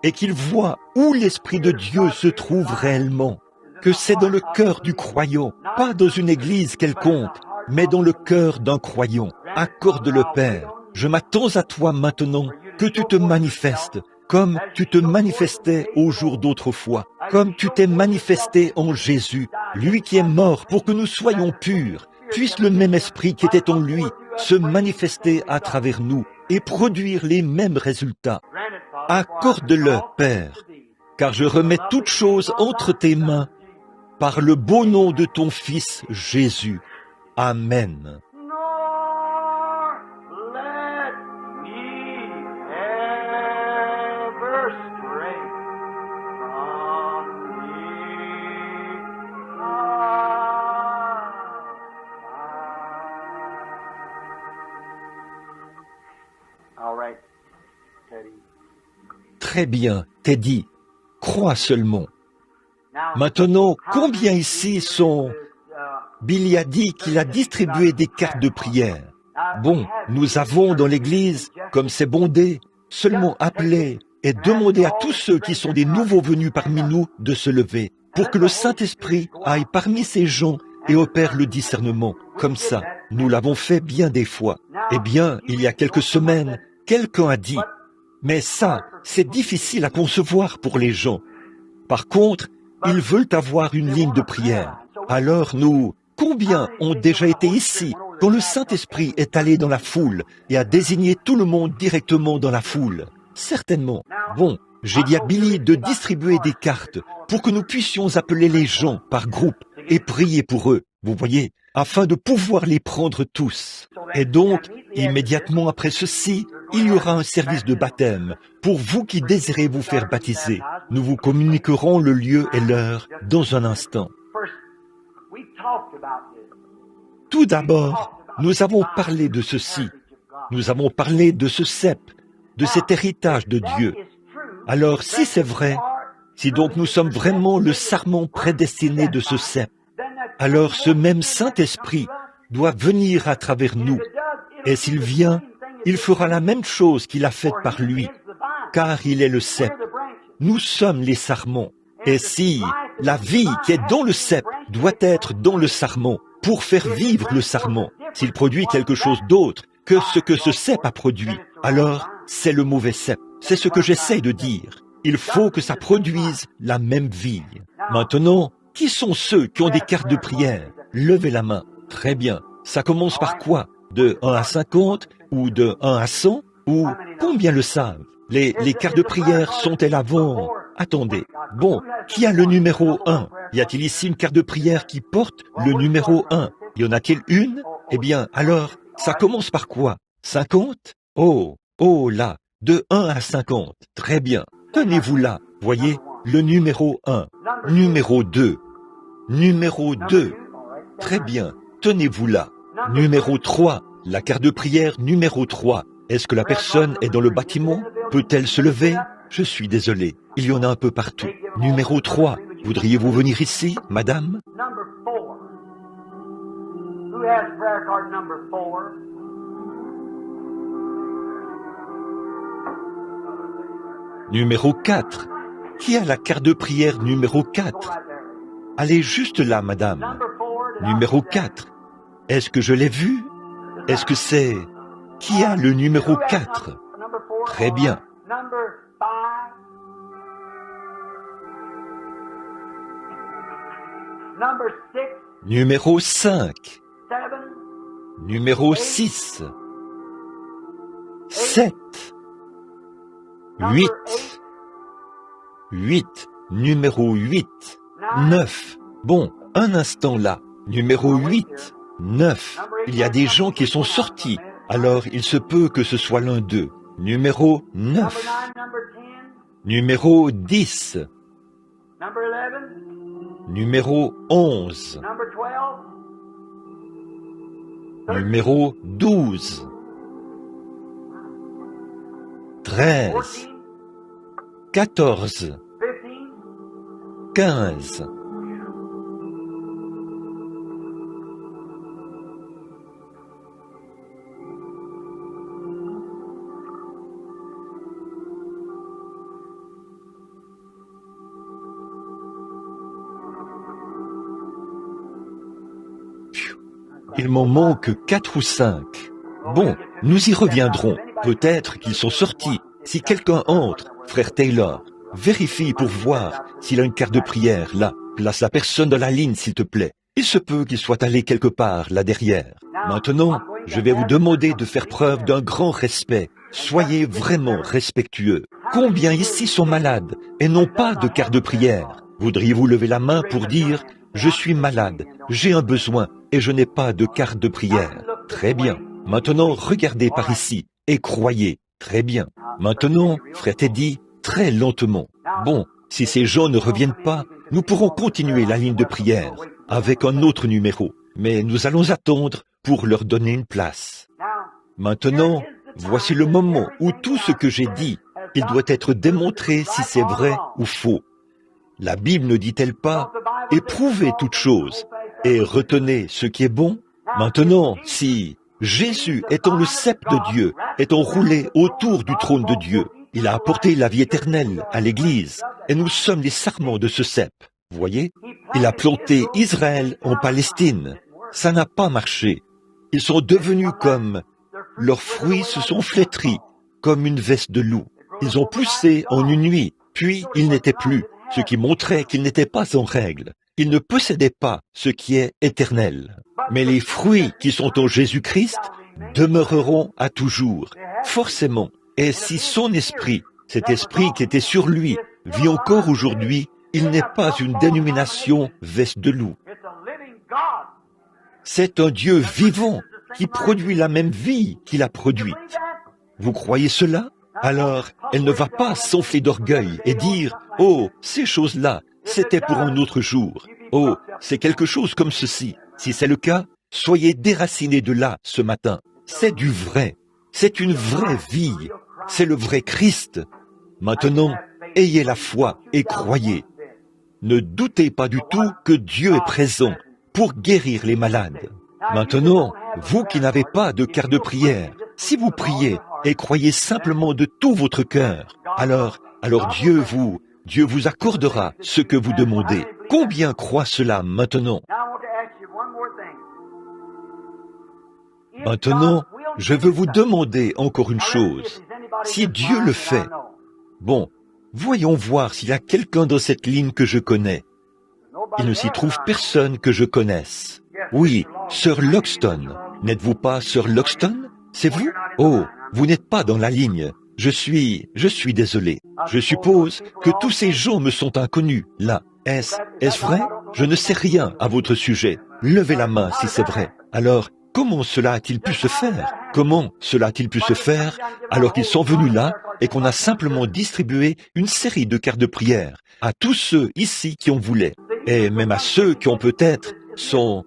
et qu'ils voient où l'Esprit de Dieu se trouve réellement, que c'est dans le cœur du croyant, pas dans une église quelconque, mais dans le cœur d'un croyant. Accorde-le, Père. Je m'attends à toi maintenant, que tu te manifestes, comme tu te manifestais au jour d'autrefois, comme tu t'es manifesté en Jésus, lui qui est mort pour que nous soyons purs. Puisse le même esprit qui était en lui se manifester à travers nous et produire les mêmes résultats. Accorde-le, Père, car je remets toutes choses entre tes mains, par le beau nom de ton Fils Jésus. Amen. Très bien, Teddy, crois seulement. Maintenant, combien ici sont... Billy a dit qu'il a distribué des cartes de prière. Bon, nous avons dans l'église, comme c'est bondé, seulement appelé et demandé à tous ceux qui sont des nouveaux venus parmi nous de se lever. pour que le Saint-Esprit aille parmi ces gens et opère le discernement. Comme ça, nous l'avons fait bien des fois. Eh bien, il y a quelques semaines, quelqu'un a dit, « Mais ça, c'est difficile à concevoir pour les gens. » Par contre, ils veulent avoir une ligne de prière. Alors nous, combien ont déjà été ici quand le Saint-Esprit est allé dans la foule et a désigné tout le monde directement dans la foule? Certainement. Bon, j'ai dit à Billy de distribuer des cartes pour que nous puissions appeler les gens par groupe et prier pour eux, vous voyez, afin de pouvoir les prendre tous. Et donc, immédiatement après ceci, il y aura un service de baptême pour vous qui désirez vous faire baptiser. Nous vous communiquerons le lieu et l'heure dans un instant. Tout d'abord, nous avons parlé de ceci. Nous avons parlé de ce cep, de cet héritage de Dieu. Alors, si c'est vrai, si donc nous sommes vraiment le sarment prédestiné de ce cep, alors ce même Saint-Esprit doit venir à travers nous. Et s'il vient, il fera la même chose qu'il a faite par lui, car il est le cep. Nous sommes les sarments. Et si la vie qui est dans le cep doit être dans le sarment, pour faire vivre le sarment, s'il produit quelque chose d'autre que ce cep a produit, alors c'est le mauvais cep. C'est ce que j'essaie de dire. Il faut que ça produise la même vie. Maintenant, qui sont ceux qui ont des cartes de prière? Levez la main. Très bien. Ça commence par quoi? De 1 à 50 ou de 1 à 100? Ou combien le savent? Les cartes de prière sont-elles avant? Attendez. Bon, qui a le numéro 1? Y a-t-il ici une carte de prière qui porte le numéro 1? Y en a-t-il une? Eh bien, alors, ça commence par quoi? 50? Oh là, de 1 à 50. Très bien. Tenez-vous là, voyez, le numéro 1, numéro 2, numéro 2. Très bien, tenez-vous là. Numéro 3, la carte de prière numéro 3. Est-ce que la personne est dans le bâtiment? Peut-elle se lever? Je suis désolé, il y en a un peu partout. Numéro 3, voudriez-vous venir ici, madame? Numéro 4. Qui a la carte de prière numéro 4? Allez juste là, madame. Numéro 4. Est-ce que je l'ai vu? Est-ce que c'est... Qui a le numéro 4? Très bien. Numéro 5. Numéro 6. 7. 8. 8. Numéro 8. 9. Bon, un instant là. Numéro 8. 9. Il y a des gens qui sont sortis. Alors, il se peut que ce soit l'un d'eux. Numéro 9. Numéro 10. Numéro 11. Numéro 12. 13. 14. 15. Il m'en manque 4 ou 5. Bon, nous y reviendrons. Peut-être qu'ils sont sortis. Si quelqu'un entre, frère Taylor, vérifie pour voir s'il a une carte de prière là. Place la personne dans la ligne, s'il te plaît. Il se peut qu'il soit allé quelque part là derrière. Maintenant, je vais vous demander de faire preuve d'un grand respect. Soyez vraiment respectueux. Combien ici sont malades et n'ont pas de carte de prière? Voudriez-vous lever la main pour dire « Je suis malade, j'ai un besoin et je n'ai pas de carte de prière ». Très bien. Maintenant, regardez par ici et croyez. Très bien. Maintenant, frère Teddy, très lentement. Bon, si ces gens ne reviennent pas, nous pourrons continuer la ligne de prière avec un autre numéro. Mais nous allons attendre pour leur donner une place. Maintenant, voici le moment où tout ce que j'ai dit, il doit être démontré si c'est vrai ou faux. La Bible ne dit-elle pas « Éprouvez toutes choses et retenez ce qui est bon ». Maintenant, si Jésus, étant le cep de Dieu, est enroulé autour du trône de Dieu, il a apporté la vie éternelle à l'Église, et nous sommes les sarments de ce cep. Voyez, il a planté Israël en Palestine. Ça n'a pas marché. Ils sont devenus comme... Leurs fruits se sont flétris, comme une veste de loup. Ils ont poussé en une nuit, puis ils n'étaient plus, ce qui montrait qu'ils n'étaient pas en règle. Ils ne possédaient pas ce qui est éternel. Mais les fruits qui sont en Jésus-Christ demeureront à toujours, forcément. Et si son esprit, cet esprit qui était sur lui, vit encore aujourd'hui, il n'est pas une dénomination veste de loup. C'est un Dieu vivant qui produit la même vie qu'il a produite. Vous croyez cela? Alors, elle ne va pas s'enfler d'orgueil et dire « Oh, ces choses-là, c'était pour un autre jour. Oh, c'est quelque chose comme ceci. » Si c'est le cas, soyez déracinés de là ce matin. C'est du vrai. C'est une vraie vie. C'est le vrai Christ. Maintenant, ayez la foi et croyez. Ne doutez pas du tout que Dieu est présent pour guérir les malades. Maintenant, vous qui n'avez pas de carte de prière, si vous priez et croyez simplement de tout votre cœur, alors Dieu vous accordera ce que vous demandez. Combien croient cela maintenant? Maintenant, je veux vous demander encore une chose. Si Dieu le fait, bon, voyons voir s'il y a quelqu'un dans cette ligne que je connais. Il ne s'y trouve personne que je connaisse. Oui, Sœur Loxton. N'êtes-vous pas Sœur Loxton? C'est vous? Oh, vous n'êtes pas dans la ligne. Je suis désolé. Je suppose que tous ces gens me sont inconnus, là. Est-ce vrai? Je ne sais rien à votre sujet. Levez la main si c'est vrai. Alors, comment cela a-t-il pu se faire? Comment cela a-t-il pu se faire alors qu'ils sont venus là et qu'on a simplement distribué une série de cartes de prière à tous ceux ici qui en voulaient et même à ceux qui ont peut-être sont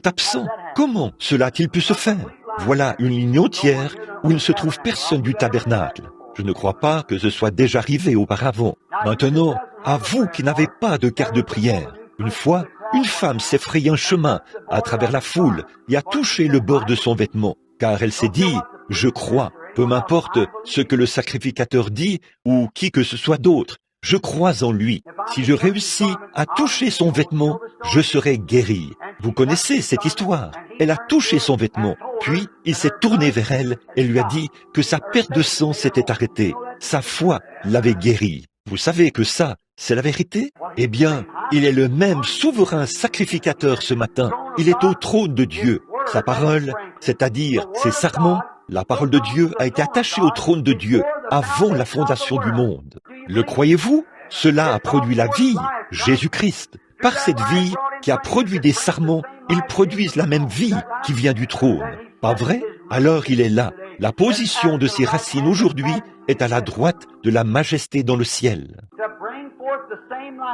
absents? Comment cela a-t-il pu se faire? Voilà une ligne entière où il ne se trouve personne du tabernacle. Je ne crois pas que ce soit déjà arrivé auparavant. Maintenant, à vous qui n'avez pas de carte de prière, une fois, une femme s'est frayé un chemin à travers la foule et a touché le bord de son vêtement, car elle s'est dit « Je crois, peu m'importe ce que le sacrificateur dit ou qui que ce soit d'autre, je crois en lui. Si je réussis à toucher son vêtement, je serai guéri. » Vous connaissez cette histoire. Elle a touché son vêtement, puis il s'est tourné vers elle et lui a dit que sa perte de sang s'était arrêtée. Sa foi l'avait guéri. Vous savez que ça, c'est la vérité? Eh bien, il est le même souverain sacrificateur ce matin. Il est au trône de Dieu. Sa parole, c'est-à-dire ses sarments, la parole de Dieu a été attachée au trône de Dieu avant la fondation du monde. Le croyez-vous? Cela a produit la vie, Jésus-Christ. Par cette vie qui a produit des sarments, ils produisent la même vie qui vient du trône. Pas vrai? Alors il est là. La position de ses racines aujourd'hui est à la droite de la majesté dans le ciel.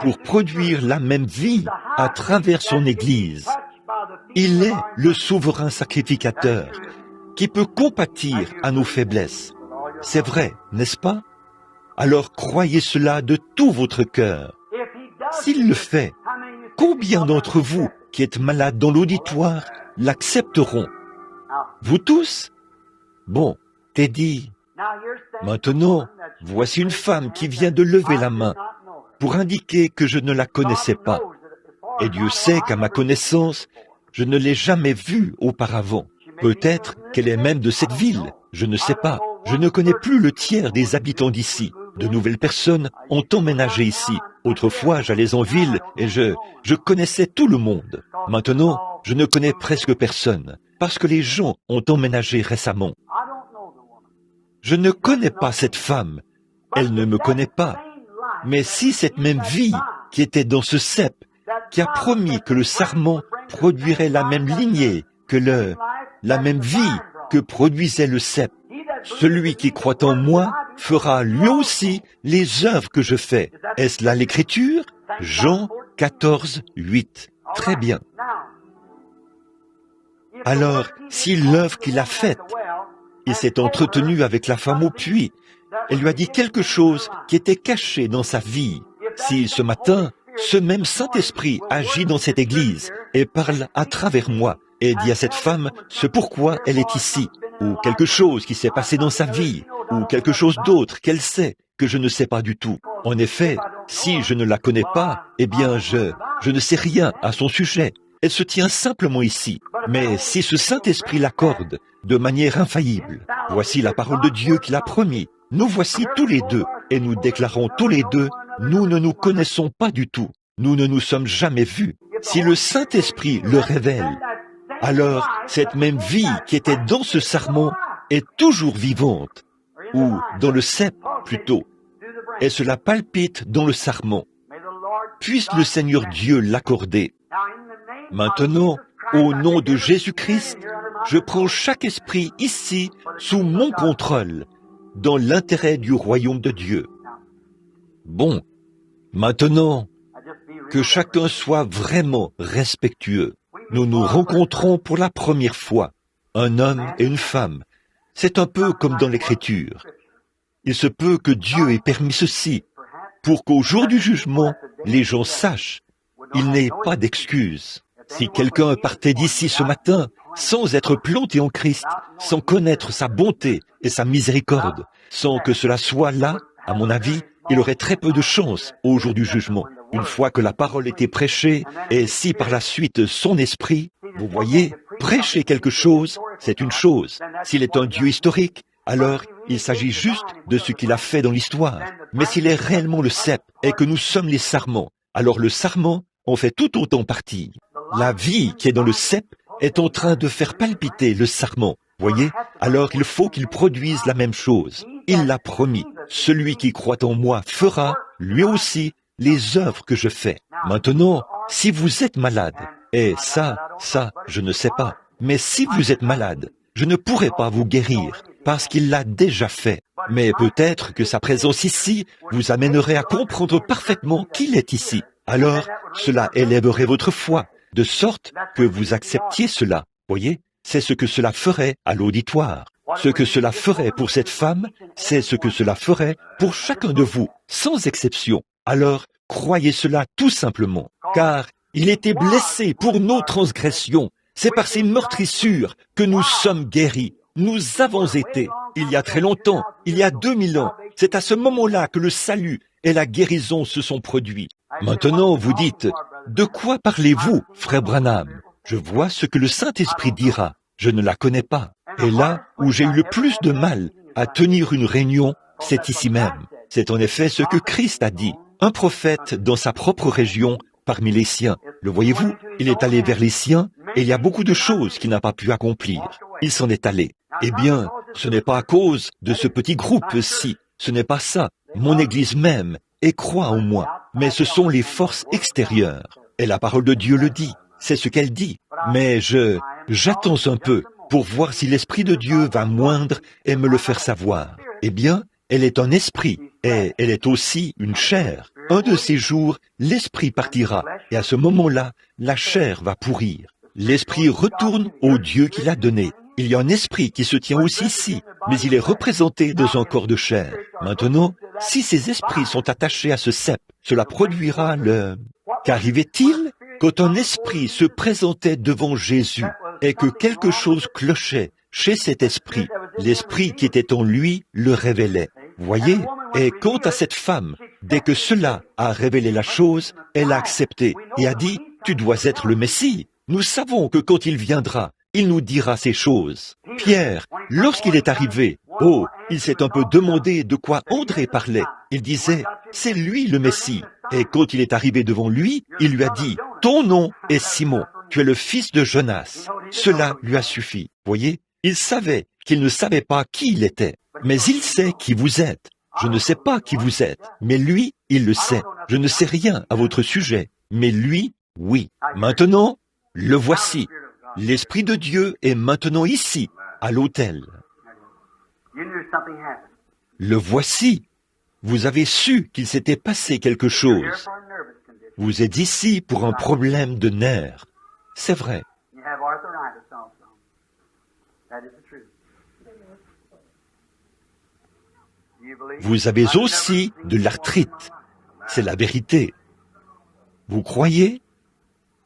Pour produire la même vie à travers son Église, il est le souverain sacrificateur qui peut compatir à nos faiblesses. C'est vrai, n'est-ce pas? Alors croyez cela de tout votre cœur. S'il le fait, combien d'entre vous qui êtes malades dans l'auditoire l'accepteront? Vous tous? Bon, Teddy, maintenant, voici une femme qui vient de lever la main pour indiquer que je ne la connaissais pas. Et Dieu sait qu'à ma connaissance, je ne l'ai jamais vue auparavant. Peut-être qu'elle est même de cette ville, je ne sais pas. Je ne connais plus le tiers des habitants d'ici. De nouvelles personnes ont emménagé ici. Autrefois, j'allais en ville et je connaissais tout le monde. Maintenant, je ne connais presque personne, parce que les gens ont emménagé récemment. Je ne connais pas cette femme. Elle ne me connaît pas. Mais si cette même vie qui était dans ce cep, qui a promis que le sarment produirait la même lignée que la même vie que produisait le cep, celui qui croit en moi fera lui aussi les œuvres que je fais. Est-ce là l'Écriture? Jean 14, 8. Très bien. Alors, si l'œuvre qu'il a faite, il s'est entretenu avec la femme au puits, elle lui a dit quelque chose qui était caché dans sa vie. Si ce matin, ce même Saint-Esprit agit dans cette église et parle à travers moi et dit à cette femme ce pourquoi elle est ici, ou quelque chose qui s'est passé dans sa vie, ou quelque chose d'autre qu'elle sait que je ne sais pas du tout. En effet, Si je ne la connais pas, eh bien je ne sais rien à son sujet. Elle se tient simplement ici. Mais si ce Saint-Esprit l'accorde de manière infaillible, voici la parole de Dieu qu'il a promis. Nous voici tous les deux, et nous déclarons tous les deux, nous ne nous connaissons pas du tout. Nous ne nous sommes jamais vus. Si le Saint-Esprit le révèle, alors cette même vie qui était dans ce sarment est toujours vivante, ou dans le cep plutôt, et cela palpite dans le sarment. Puisse le Seigneur Dieu l'accorder. Maintenant, au nom de Jésus-Christ, je prends chaque esprit ici sous mon contrôle, dans l'intérêt du royaume de Dieu. Bon, maintenant, que chacun soit vraiment respectueux. Nous nous rencontrons pour la première fois, un homme et une femme. C'est un peu comme dans l'Écriture. Il se peut que Dieu ait permis ceci, pour qu'au jour du jugement, les gens sachent. Il n'est pas d'excuse. Si quelqu'un partait d'ici ce matin, sans être planté en Christ, sans connaître sa bonté et sa miséricorde, sans que cela soit là, à mon avis, il aurait très peu de chance au jour du jugement. Une fois que la parole était prêchée, et si par la suite son esprit, vous voyez, prêcher quelque chose, c'est une chose. S'il est un Dieu historique, alors il s'agit juste de ce qu'il a fait dans l'histoire. Mais s'il est réellement le cep et que nous sommes les sarments, alors le sarment en fait tout autant partie. La vie qui est dans le cep est en train de faire palpiter le sarment. Voyez, alors il faut qu'il produise la même chose. Il l'a promis. Celui qui croit en moi fera, lui aussi, les œuvres que je fais. Maintenant, si vous êtes malade, et ça, je ne sais pas, mais si vous êtes malade, je ne pourrai pas vous guérir, parce qu'il l'a déjà fait. Mais peut-être que sa présence ici vous amènerait à comprendre parfaitement qu'il est ici. Alors, cela élèverait votre foi, de sorte que vous acceptiez cela. Voyez, c'est ce que cela ferait à l'auditoire. Ce que cela ferait pour cette femme, c'est ce que cela ferait pour chacun de vous, sans exception. Alors, croyez cela tout simplement, car il était blessé pour nos transgressions. C'est par ses meurtrissures que nous sommes guéris. Nous avons été, il y a très longtemps, il y a 2000 ans. C'est à ce moment-là que le salut et la guérison se sont produits. Maintenant, vous dites, de quoi parlez-vous, frère Branham? Je vois ce que le Saint-Esprit dira. Je ne la connais pas. Et là où j'ai eu le plus de mal à tenir une réunion, c'est ici même. C'est en effet ce que Christ a dit. Un prophète dans sa propre région, parmi les siens. Le voyez-vous, il est allé vers les siens et il y a beaucoup de choses qu'il n'a pas pu accomplir. Il s'en est allé. Eh bien, ce n'est pas à cause de ce petit groupe-ci. Ce n'est pas ça. Mon Église m'aime et croit en moi. Mais ce sont les forces extérieures. Et la parole de Dieu le dit. C'est ce qu'elle dit. Mais j'attends un peu pour voir si l'Esprit de Dieu va moindre et me le faire savoir. Eh bien, elle est un esprit et elle est aussi une chair. Un de ces jours, l'esprit partira et à ce moment-là, la chair va pourrir. L'esprit retourne au Dieu qui l'a donné. Il y a un esprit qui se tient aussi ici, mais il est représenté dans un corps de chair. Maintenant, si ces esprits sont attachés à ce cep, cela produira le... Qu'arrivait-il quand un esprit se présentait devant Jésus et que quelque chose clochait chez cet esprit? L'esprit qui était en lui le révélait. Voyez? Et quant à cette femme, dès que cela a révélé la chose, elle a accepté et a dit, « Tu dois être le Messie. Nous savons que quand il viendra, il nous dira ces choses. » Pierre, lorsqu'il est arrivé, il s'est un peu demandé de quoi André parlait. Il disait, « C'est lui le Messie. » Et quand il est arrivé devant lui, il lui a dit, « Ton nom est Simon. Tu es le fils de Jonas. » Cela lui a suffi. Voyez? Il savait qu'il ne savait pas qui il était. Mais il sait qui vous êtes. Je ne sais pas qui vous êtes, mais lui, il le sait. Je ne sais rien à votre sujet, mais lui, oui. Maintenant, le voici. L'Esprit de Dieu est maintenant ici, à l'autel. Le voici. Vous avez su qu'il s'était passé quelque chose. Vous êtes ici pour un problème de nerfs. C'est vrai. Vous avez aussi de l'arthrite. C'est la vérité. Vous croyez?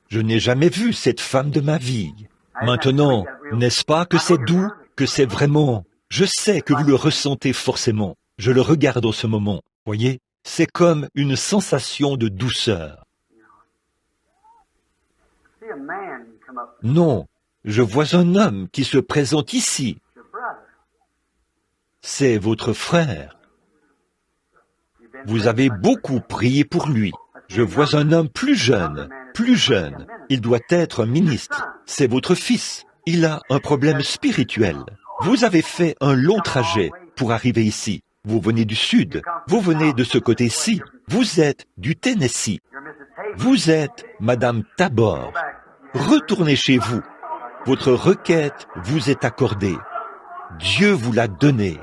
Je n'ai jamais vu cette femme de ma vie. Maintenant, n'est-ce pas que c'est doux, que c'est vraiment... Je sais que vous le ressentez forcément. Je le regarde en ce moment. Voyez? c'est comme une sensation de douceur. See a man come up, Non, je vois un homme qui se présente ici. your brother. C'est votre frère. You've been Vous avez beaucoup prié pour lui. Je vois un homme plus jeune. Il doit être un ministre. C'est votre fils. Il a un problème spirituel. Vous avez fait un long trajet pour arriver ici. Vous venez du sud. Vous venez de ce côté-ci. Vous êtes du Tennessee. You're Mrs. Tabor. Vous êtes Madame Tabor. Retournez chez vous. Votre requête vous est accordée. Dieu vous l'a donnée.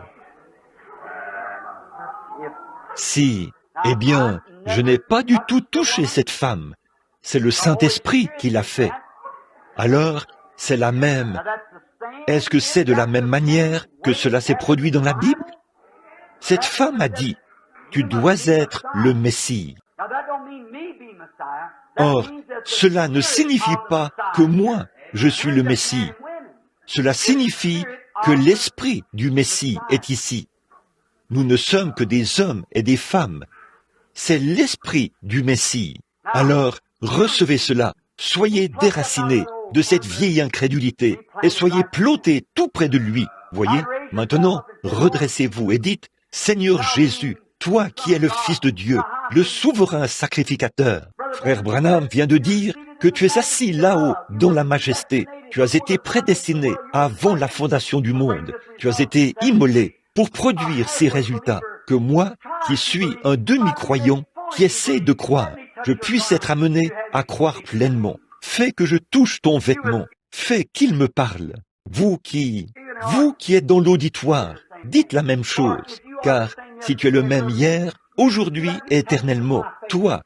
Si, eh bien, je n'ai pas du tout touché cette femme. C'est le Saint-Esprit qui l'a fait. Alors, c'est la même. Now that's the same. Est-ce que c'est de la même manière que cela s'est produit dans la Bible? Cette femme a dit, tu dois être le Messie. Now that don't mean me being Messiah. That Or, means that the cela ne Spirit signifie of the pas Messiah que moi, je suis le Messie. and women. Cela signifie que l'esprit du Messie est ici. Nous ne sommes que des hommes et des femmes. C'est l'esprit du Messie. Alors, recevez cela. Soyez déracinés de cette vieille incrédulité et soyez plantés tout près de lui. Voyez, maintenant, redressez-vous et dites, Seigneur Jésus, toi qui es le Fils de Dieu, le souverain sacrificateur. Frère Branham vient de dire que tu es assis là-haut dans la majesté. Tu as été prédestiné avant la fondation du monde. Tu as été immolé pour produire ces résultats. Que moi, qui suis un demi-croyant, qui essaie de croire, je puisse être amené à croire pleinement. Fais que je touche ton vêtement. Fais qu'il me parle. Vous qui êtes dans l'auditoire, dites la même chose. Car si tu es le même hier, aujourd'hui et éternellement, toi,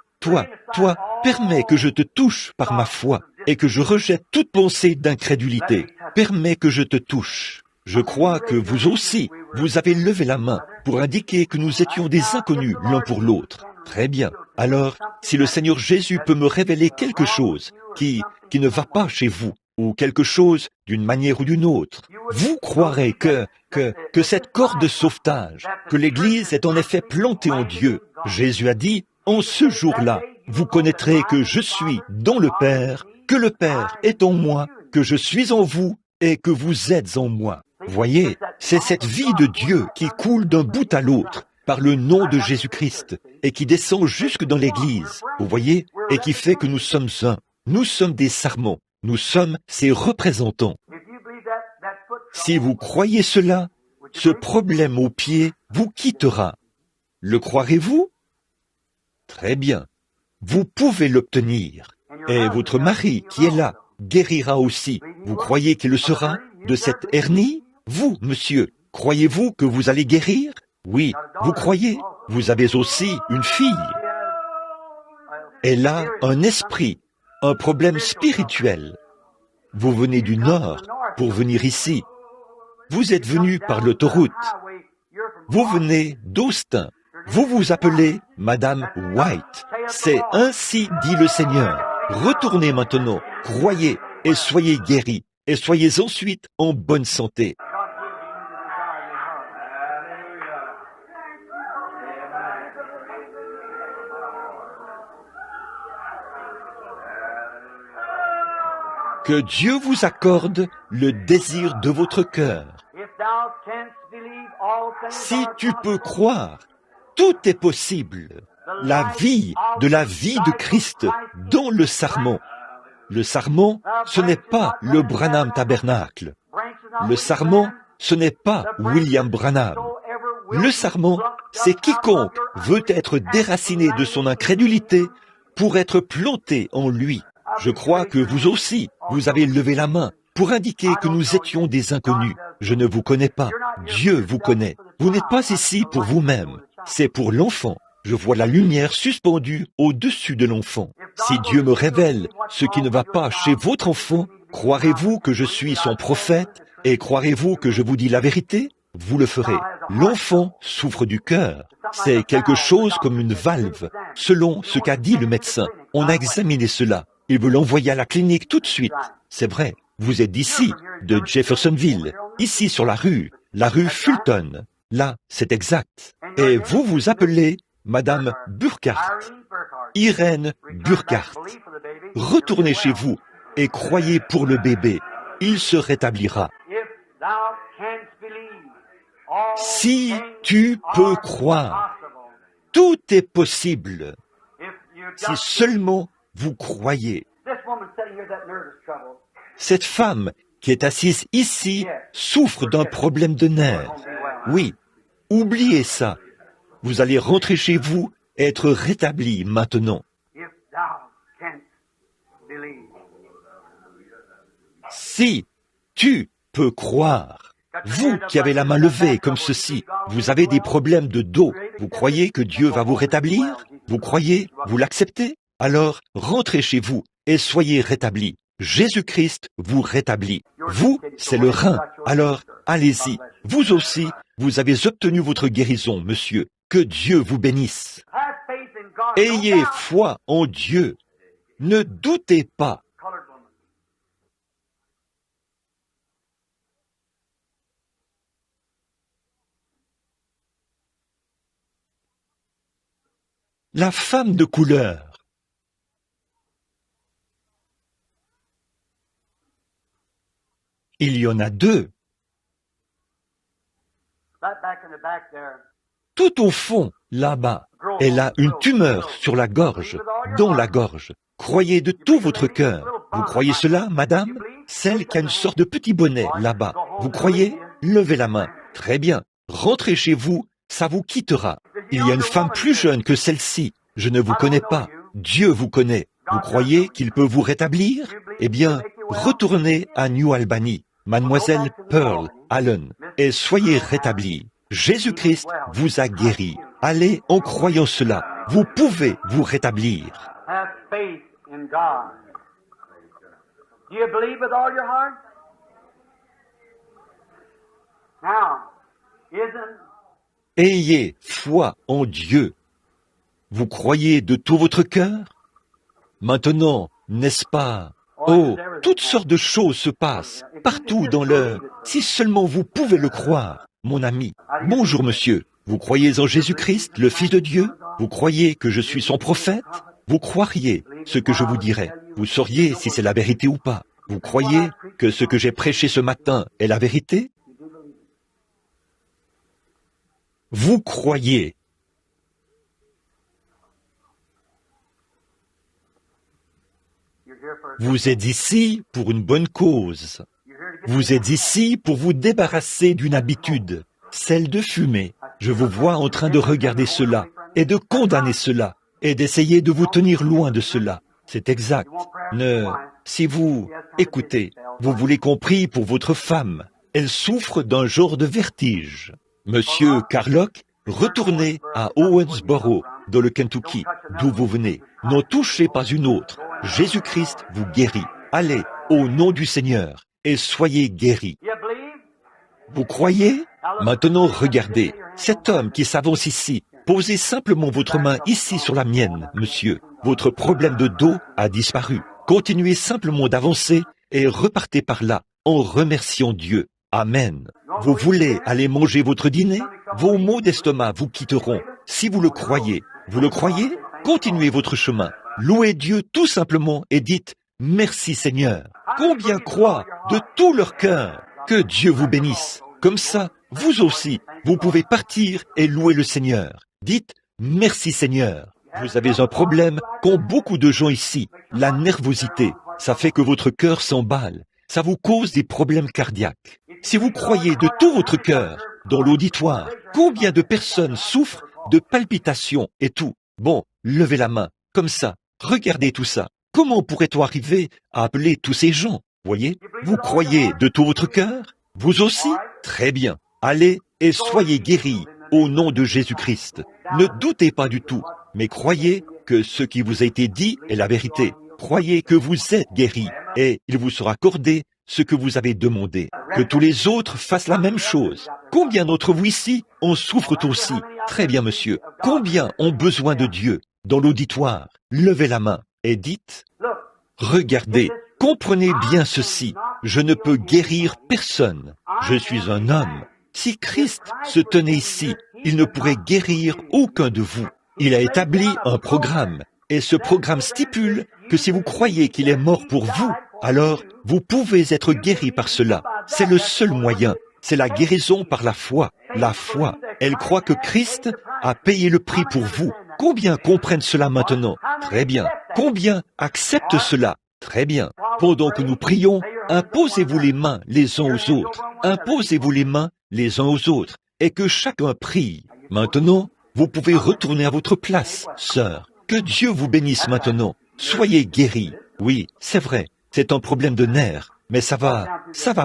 permets que je te touche par ma foi et que je rejette toute pensée d'incrédulité. Permets que je te touche. Je crois que vous aussi, vous avez levé la main pour indiquer que nous étions des inconnus l'un pour l'autre. Très bien. Alors, si le Seigneur Jésus peut me révéler quelque chose qui ne va pas chez vous, ou quelque chose d'une manière ou d'une autre, vous croirez que cette corde de sauvetage, que l'Église est en effet plantée en Dieu. Jésus a dit, en ce jour-là, vous connaîtrez que je suis dans le Père, que le Père est en moi, que je suis en vous et que vous êtes en moi. Voyez, c'est cette vie de Dieu qui coule d'un bout à l'autre par le nom de Jésus-Christ et qui descend jusque dans l'Église, vous voyez, et qui fait que nous sommes un. Nous sommes des sarments, nous sommes ses représentants. Si vous croyez cela, ce problème au pied vous quittera. Le croirez-vous? Très bien. Vous pouvez l'obtenir. Et votre mari, qui est là, guérira aussi. Vous croyez qu'il le sera de cette hernie? Vous, monsieur, croyez-vous que vous allez guérir? Oui, vous croyez? Vous avez aussi une fille. Elle a un esprit, un problème spirituel. Vous venez du nord pour venir ici. Vous êtes venu par l'autoroute. Vous venez d'Austin. Vous vous appelez Madame White. C'est ainsi dit le Seigneur. Retournez maintenant, croyez et soyez guéris, et soyez ensuite en bonne santé. Que Dieu vous accorde le désir de votre cœur. Si tu peux croire, tout est possible. La vie de Christ dans le sarment. Le sarment, ce n'est pas le Branham Tabernacle. Le sarment, ce n'est pas William Branham. Le sarment, c'est quiconque veut être déraciné de son incrédulité pour être planté en lui. Je crois que vous aussi, vous avez levé la main pour indiquer que nous étions des inconnus. Je ne vous connais pas. Dieu vous connaît. Vous n'êtes pas ici pour vous-même. C'est pour l'enfant. Je vois la lumière suspendue au-dessus de l'enfant. Si Dieu me révèle ce qui ne va pas chez votre enfant, croirez-vous que je suis son prophète et croirez-vous que je vous dis la vérité? Vous le ferez. L'enfant souffre du cœur. C'est quelque chose comme une valve, selon ce qu'a dit le médecin. On a examiné cela. Il veut l'envoyer à la clinique tout de suite. C'est vrai. Vous êtes d'ici, de Jeffersonville, ici sur la rue Fulton. Là, c'est exact. Et vous vous appelez Madame Burkhardt, Irène Burkhardt, retournez chez vous et croyez pour le bébé, il se rétablira. Si tu peux croire, tout est possible. Si seulement vous croyez. Cette femme qui est assise ici souffre d'un problème de nerfs. Oui, oubliez ça. Vous allez rentrer chez vous et être rétabli maintenant. Si tu peux croire, vous qui avez la main levée comme ceci, vous avez des problèmes de dos, vous croyez que Dieu va vous rétablir? Vous croyez? Vous l'acceptez? Alors rentrez chez vous et soyez rétablis. Jésus-Christ vous rétablit. Vous, c'est le rein. Alors allez-y. Vous aussi, vous avez obtenu votre guérison, monsieur. Que Dieu vous bénisse. Ayez foi en Dieu. Ne doutez pas. La femme de couleur. Il y en a deux. Tout au fond, là-bas, elle a une tumeur sur la gorge, dans la gorge. Croyez de tout votre cœur. Vous croyez cela, madame? Celle qui a une sorte de petit bonnet, là-bas. Vous croyez? Levez la main. Très bien. Rentrez chez vous, ça vous quittera. Il y a une femme plus jeune que celle-ci. Je ne vous connais pas. Dieu vous connaît. Vous croyez qu'il peut vous rétablir? Eh bien, retournez à New Albany, mademoiselle Pearl Allen, et soyez rétablis. Jésus-Christ vous a guéri. Allez en croyant cela. Vous pouvez vous rétablir. Ayez foi en Dieu. Vous croyez de tout votre cœur? Maintenant, n'est-ce pas? Oh, toutes sortes de choses se passent, partout dans l'heure. Si seulement vous pouvez le croire, mon ami. Bonjour, monsieur. Vous croyez en Jésus-Christ, le Fils de Dieu? Vous croyez que je suis son prophète? Vous croiriez ce que je vous dirais. Vous sauriez si c'est la vérité ou pas. Vous croyez que ce que j'ai prêché ce matin est la vérité? Vous croyez. Vous êtes ici pour une bonne cause. Vous êtes ici pour vous débarrasser d'une habitude, celle de fumer. Je vous vois en train de regarder cela et de condamner cela et d'essayer de vous tenir loin de cela. C'est exact. Si vous, écoutez, vous voulez qu'on prie pour votre femme. Elle souffre d'un genre de vertige. Monsieur Carlock, retournez à Owensboro, dans le Kentucky, d'où vous venez. N'en touchez pas une autre. Jésus-Christ vous guérit. Allez, au nom du Seigneur, et soyez guéris. Vous croyez? Maintenant, regardez. Cet homme qui s'avance ici, posez simplement votre main ici sur la mienne, monsieur. Votre problème de dos a disparu. Continuez simplement d'avancer et repartez par là, en remerciant Dieu. Amen. Vous voulez aller manger votre dîner? Vos maux d'estomac vous quitteront. Si vous le croyez, continuez votre chemin. Louez Dieu tout simplement et dites « Merci Seigneur ». Combien croient de tout leur cœur que Dieu vous bénisse. Comme ça, vous aussi, vous pouvez partir et louer le Seigneur. Dites « Merci Seigneur ». Vous avez un problème qu'ont beaucoup de gens ici, la nervosité. Ça fait que votre cœur s'emballe. Ça vous cause des problèmes cardiaques. Si vous croyez de tout votre cœur, dans l'auditoire, combien de personnes souffrent de palpitations et tout? Bon, levez la main, comme ça. Regardez tout ça. Comment pourrait-on arriver à appeler tous ces gens? Voyez? Vous croyez de tout votre cœur? Vous aussi? Très bien. Allez et soyez guéris au nom de Jésus-Christ. Ne doutez pas du tout, mais croyez que ce qui vous a été dit est la vérité. Croyez que vous êtes guéris et il vous sera accordé ce que vous avez demandé. Que tous les autres fassent la même chose. Combien d'entre vous ici en souffrent aussi? Très bien, monsieur. Combien ont besoin de Dieu? Dans l'auditoire, levez la main et dites « Regardez, comprenez bien ceci. Je ne peux guérir personne. Je suis un homme. Si Christ se tenait ici, il ne pourrait guérir aucun de vous. Il a établi un programme, et ce programme stipule que si vous croyez qu'il est mort pour vous, alors vous pouvez être guéri par cela. C'est le seul moyen. C'est la guérison par la foi. La foi, elle croit que Christ a payé le prix pour vous. Combien comprennent cela maintenant? Très bien. Combien acceptent cela? Très bien. Pendant que nous prions, imposez-vous les mains les uns aux autres. Imposez-vous les mains les uns aux autres. Et que chacun prie. Maintenant, vous pouvez retourner à votre place, sœur. Que Dieu vous bénisse maintenant. Soyez guéris. Oui, c'est vrai. C'est un problème de nerfs. Mais ça va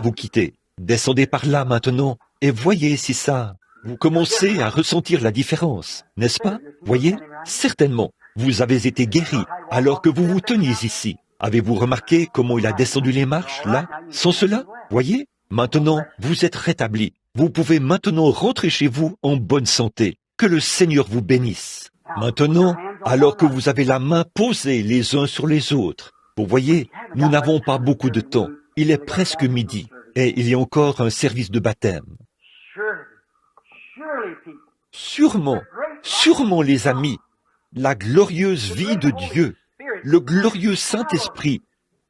vous quitter. Descendez par là maintenant et voyez si ça... Vous commencez à ressentir la différence, n'est-ce pas? Voyez? Certainement, vous avez été guéri alors que vous vous teniez ici. Avez-vous remarqué comment il a descendu les marches, là? Sans cela? Voyez? Maintenant, vous êtes rétabli. Vous pouvez maintenant rentrer chez vous en bonne santé. Que le Seigneur vous bénisse. Maintenant, alors que vous avez la main posée les uns sur les autres, vous voyez, nous n'avons pas beaucoup de temps. Il est presque midi et il y a encore un service de baptême. Sûrement les amis, la glorieuse vie de Dieu, le glorieux Saint-Esprit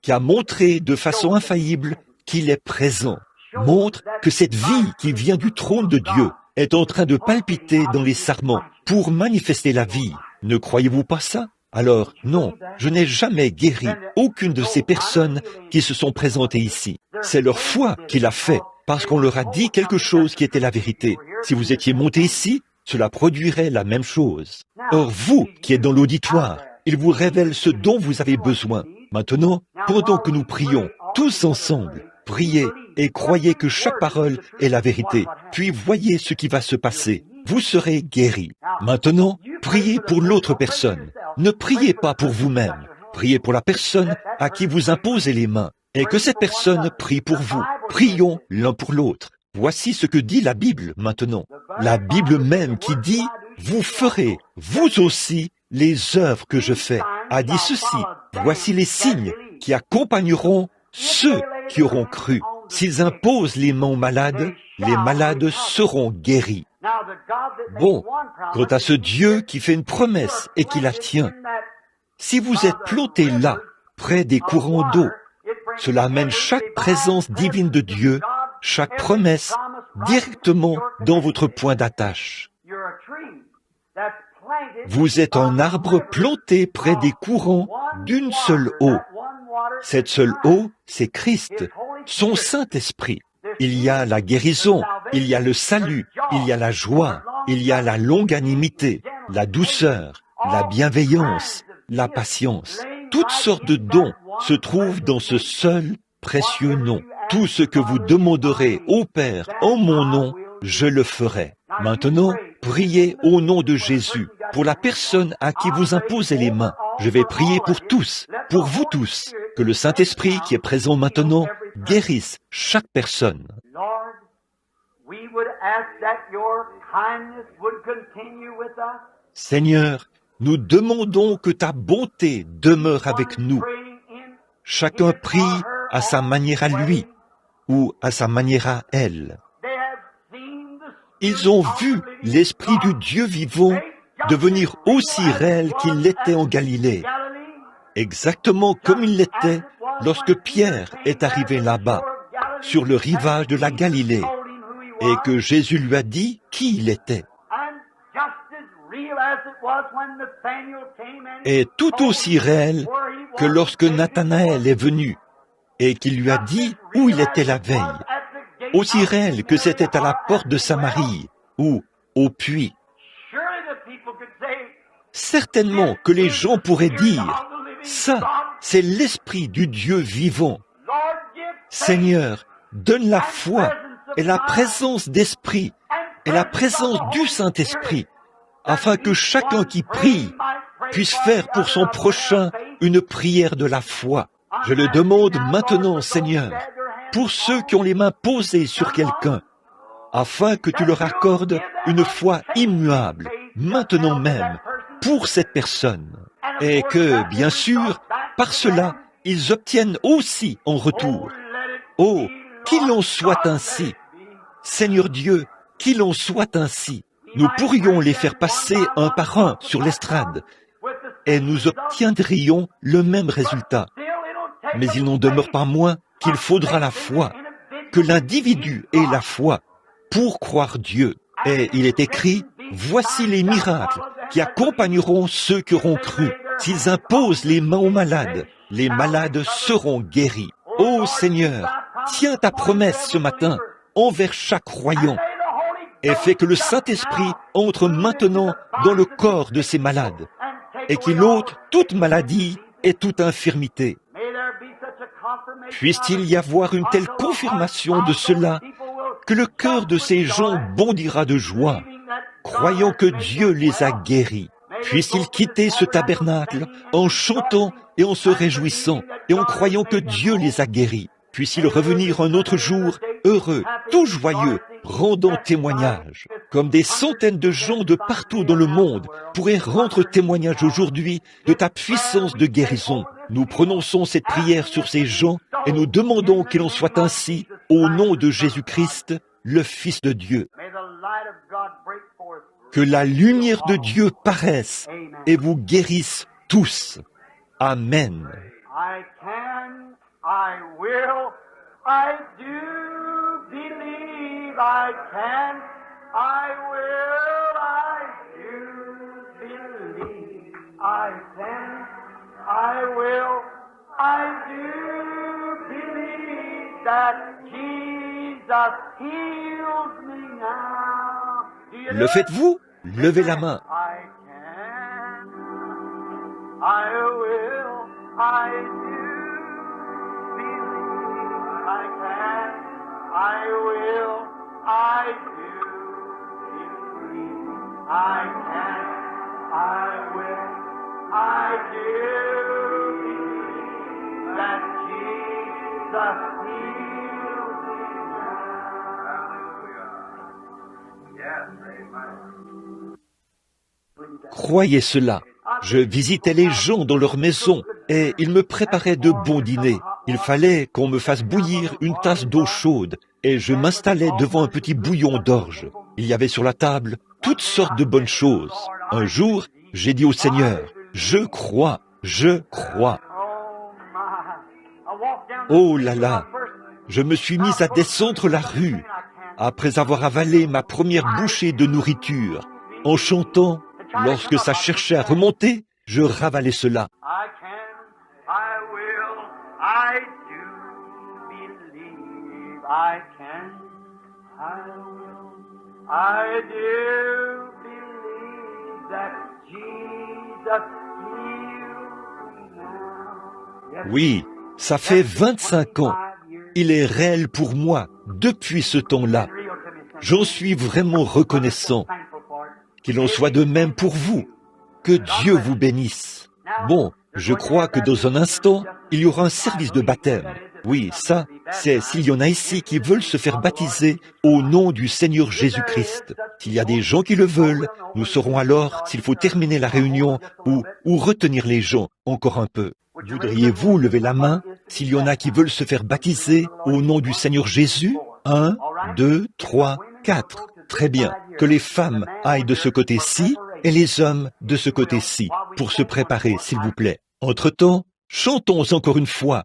qui a montré de façon infaillible qu'il est présent, montre que cette vie qui vient du trône de Dieu est en train de palpiter dans les sarments pour manifester la vie. Ne croyez-vous pas ça? Alors, non, je n'ai jamais guéri aucune de ces personnes qui se sont présentées ici. C'est leur foi qui l'a fait, parce qu'on leur a dit quelque chose qui était la vérité. Si vous étiez monté ici, cela produirait la même chose. Or, vous qui êtes dans l'auditoire, il vous révèle ce dont vous avez besoin. Maintenant, pendant que nous prions, tous ensemble, priez et croyez que chaque parole est la vérité. Puis voyez ce qui va se passer. Vous serez guéris. Maintenant, priez pour l'autre personne. Ne priez pas pour vous-même. Priez pour la personne à qui vous imposez les mains. Et que cette personne prie pour vous. Prions l'un pour l'autre. Voici ce que dit la Bible maintenant. La Bible même qui dit « Vous ferez, vous aussi, les œuvres que je fais » a dit ceci. Voici les signes qui accompagneront ceux qui auront cru. S'ils imposent les mains aux malades, les malades seront guéris. Bon, quant à ce Dieu qui fait une promesse et qui la tient, si vous êtes planté là, près des courants d'eau, cela amène chaque présence divine de Dieu, chaque promesse, directement dans votre point d'attache. Vous êtes un arbre planté près des courants d'une seule eau. Cette seule eau, c'est Christ, son Saint-Esprit. Il y a la guérison, il y a le salut, il y a la joie, il y a la longanimité, la douceur, la bienveillance, la patience. Toutes sortes de dons se trouvent dans ce seul précieux nom. Tout ce que vous demanderez au Père en mon nom, je le ferai. Maintenant, priez au nom de Jésus pour la personne à qui vous imposez les mains. Je vais prier pour tous, pour vous tous, que le Saint-Esprit qui est présent maintenant guérisse chaque personne. Seigneur, nous demandons que ta bonté demeure avec nous. Chacun prie à sa manière à lui ou à sa manière à elle. Ils ont vu l'Esprit du Dieu vivant devenir aussi réel qu'il l'était en Galilée, exactement comme il l'était lorsque Pierre est arrivé là-bas, sur le rivage de la Galilée, et que Jésus lui a dit qui il était. Et tout aussi réel que lorsque Nathanaël est venu et qu'il lui a dit où il était la veille, aussi réel que c'était à la porte de Samarie ou au puits. Certainement que les gens pourraient dire, ça, c'est l'Esprit du Dieu vivant. Seigneur, donne la foi et la présence d'Esprit et la présence du Saint-Esprit, afin que chacun qui prie puisse faire pour son prochain une prière de la foi. Je le demande maintenant, Seigneur, pour ceux qui ont les mains posées sur quelqu'un, afin que tu leur accordes une foi immuable, maintenant même, pour cette personne, et que, bien sûr, par cela, ils obtiennent aussi en retour. Oh, qu'il en soit ainsi. Seigneur Dieu, qu'il en soit ainsi. Nous pourrions les faire passer un par un sur l'estrade et nous obtiendrions le même résultat. Mais il n'en demeure pas moins qu'il faudra la foi, que l'individu ait la foi pour croire Dieu. Et il est écrit, voici les miracles qui accompagneront ceux qui auront cru. S'ils imposent les mains aux malades, les malades seront guéris. Ô Seigneur, tiens ta promesse ce matin envers chaque croyant et fais que le Saint-Esprit entre maintenant dans le corps de ces malades et qu'il ôte toute maladie et toute infirmité. Puisse-t-il y avoir une telle confirmation de cela que le cœur de ces gens bondira de joie, croyant que Dieu les a guéris. Puisse-t-il quitter ce tabernacle en chantant et en se réjouissant et en croyant que Dieu les a guéris. Puisse-t-il revenir un autre jour, heureux, tout joyeux, rendant témoignage, comme des centaines de gens de partout dans le monde pourraient rendre témoignage aujourd'hui de ta puissance de guérison. Nous prononçons cette prière sur ces gens et nous demandons qu'il en soit ainsi au nom de Jésus-Christ, le Fils de Dieu. Que la lumière de Dieu paraisse et vous guérisse tous. Amen. I can, I will, I do believe. I can, I will, I do believe. I can, I will, I do believe that Jesus heals me now. Do you Le know it? faites-vous? Levez la main. I can, I will, I do believe. I can, I will, I do believe. I can, I will, I do believe that Jesus heals me now. Yes, amen. Croyez cela. Je visitais les gens dans leur maison et ils me préparaient de bons dîners. Il fallait qu'on me fasse bouillir une tasse d'eau chaude et je m'installais devant un petit bouillon d'orge. Il y avait sur la table toutes sortes de bonnes choses. Un jour, j'ai dit au Seigneur, je crois, je crois. Oh là là, je me suis mis à descendre la rue après avoir avalé ma première bouchée de nourriture. En chantant, lorsque ça cherchait à remonter, je ravalais cela. I can, I will, I do believe. I can, I will, I do believe that Jesus heals me now. Yes, Oui, ça fait 25 ans. Il est réel pour moi depuis ce temps-là. J'en suis vraiment reconnaissant. Qu'il en soit de même pour vous. Que Dieu vous bénisse. Bon, je crois que dans un instant, il y aura un service de baptême. Oui, ça, c'est s'il y en a ici qui veulent se faire baptiser au nom du Seigneur Jésus-Christ. S'il y a des gens qui le veulent, nous saurons alors s'il faut terminer la réunion ou retenir les gens encore un peu. Voudriez-vous lever la main s'il y en a qui veulent se faire baptiser au nom du Seigneur Jésus? 1, 2, 3, 4. Très bien. Que les femmes aillent de ce côté-ci et les hommes de ce côté-ci pour se préparer, s'il vous plaît. Entre-temps, chantons encore une fois.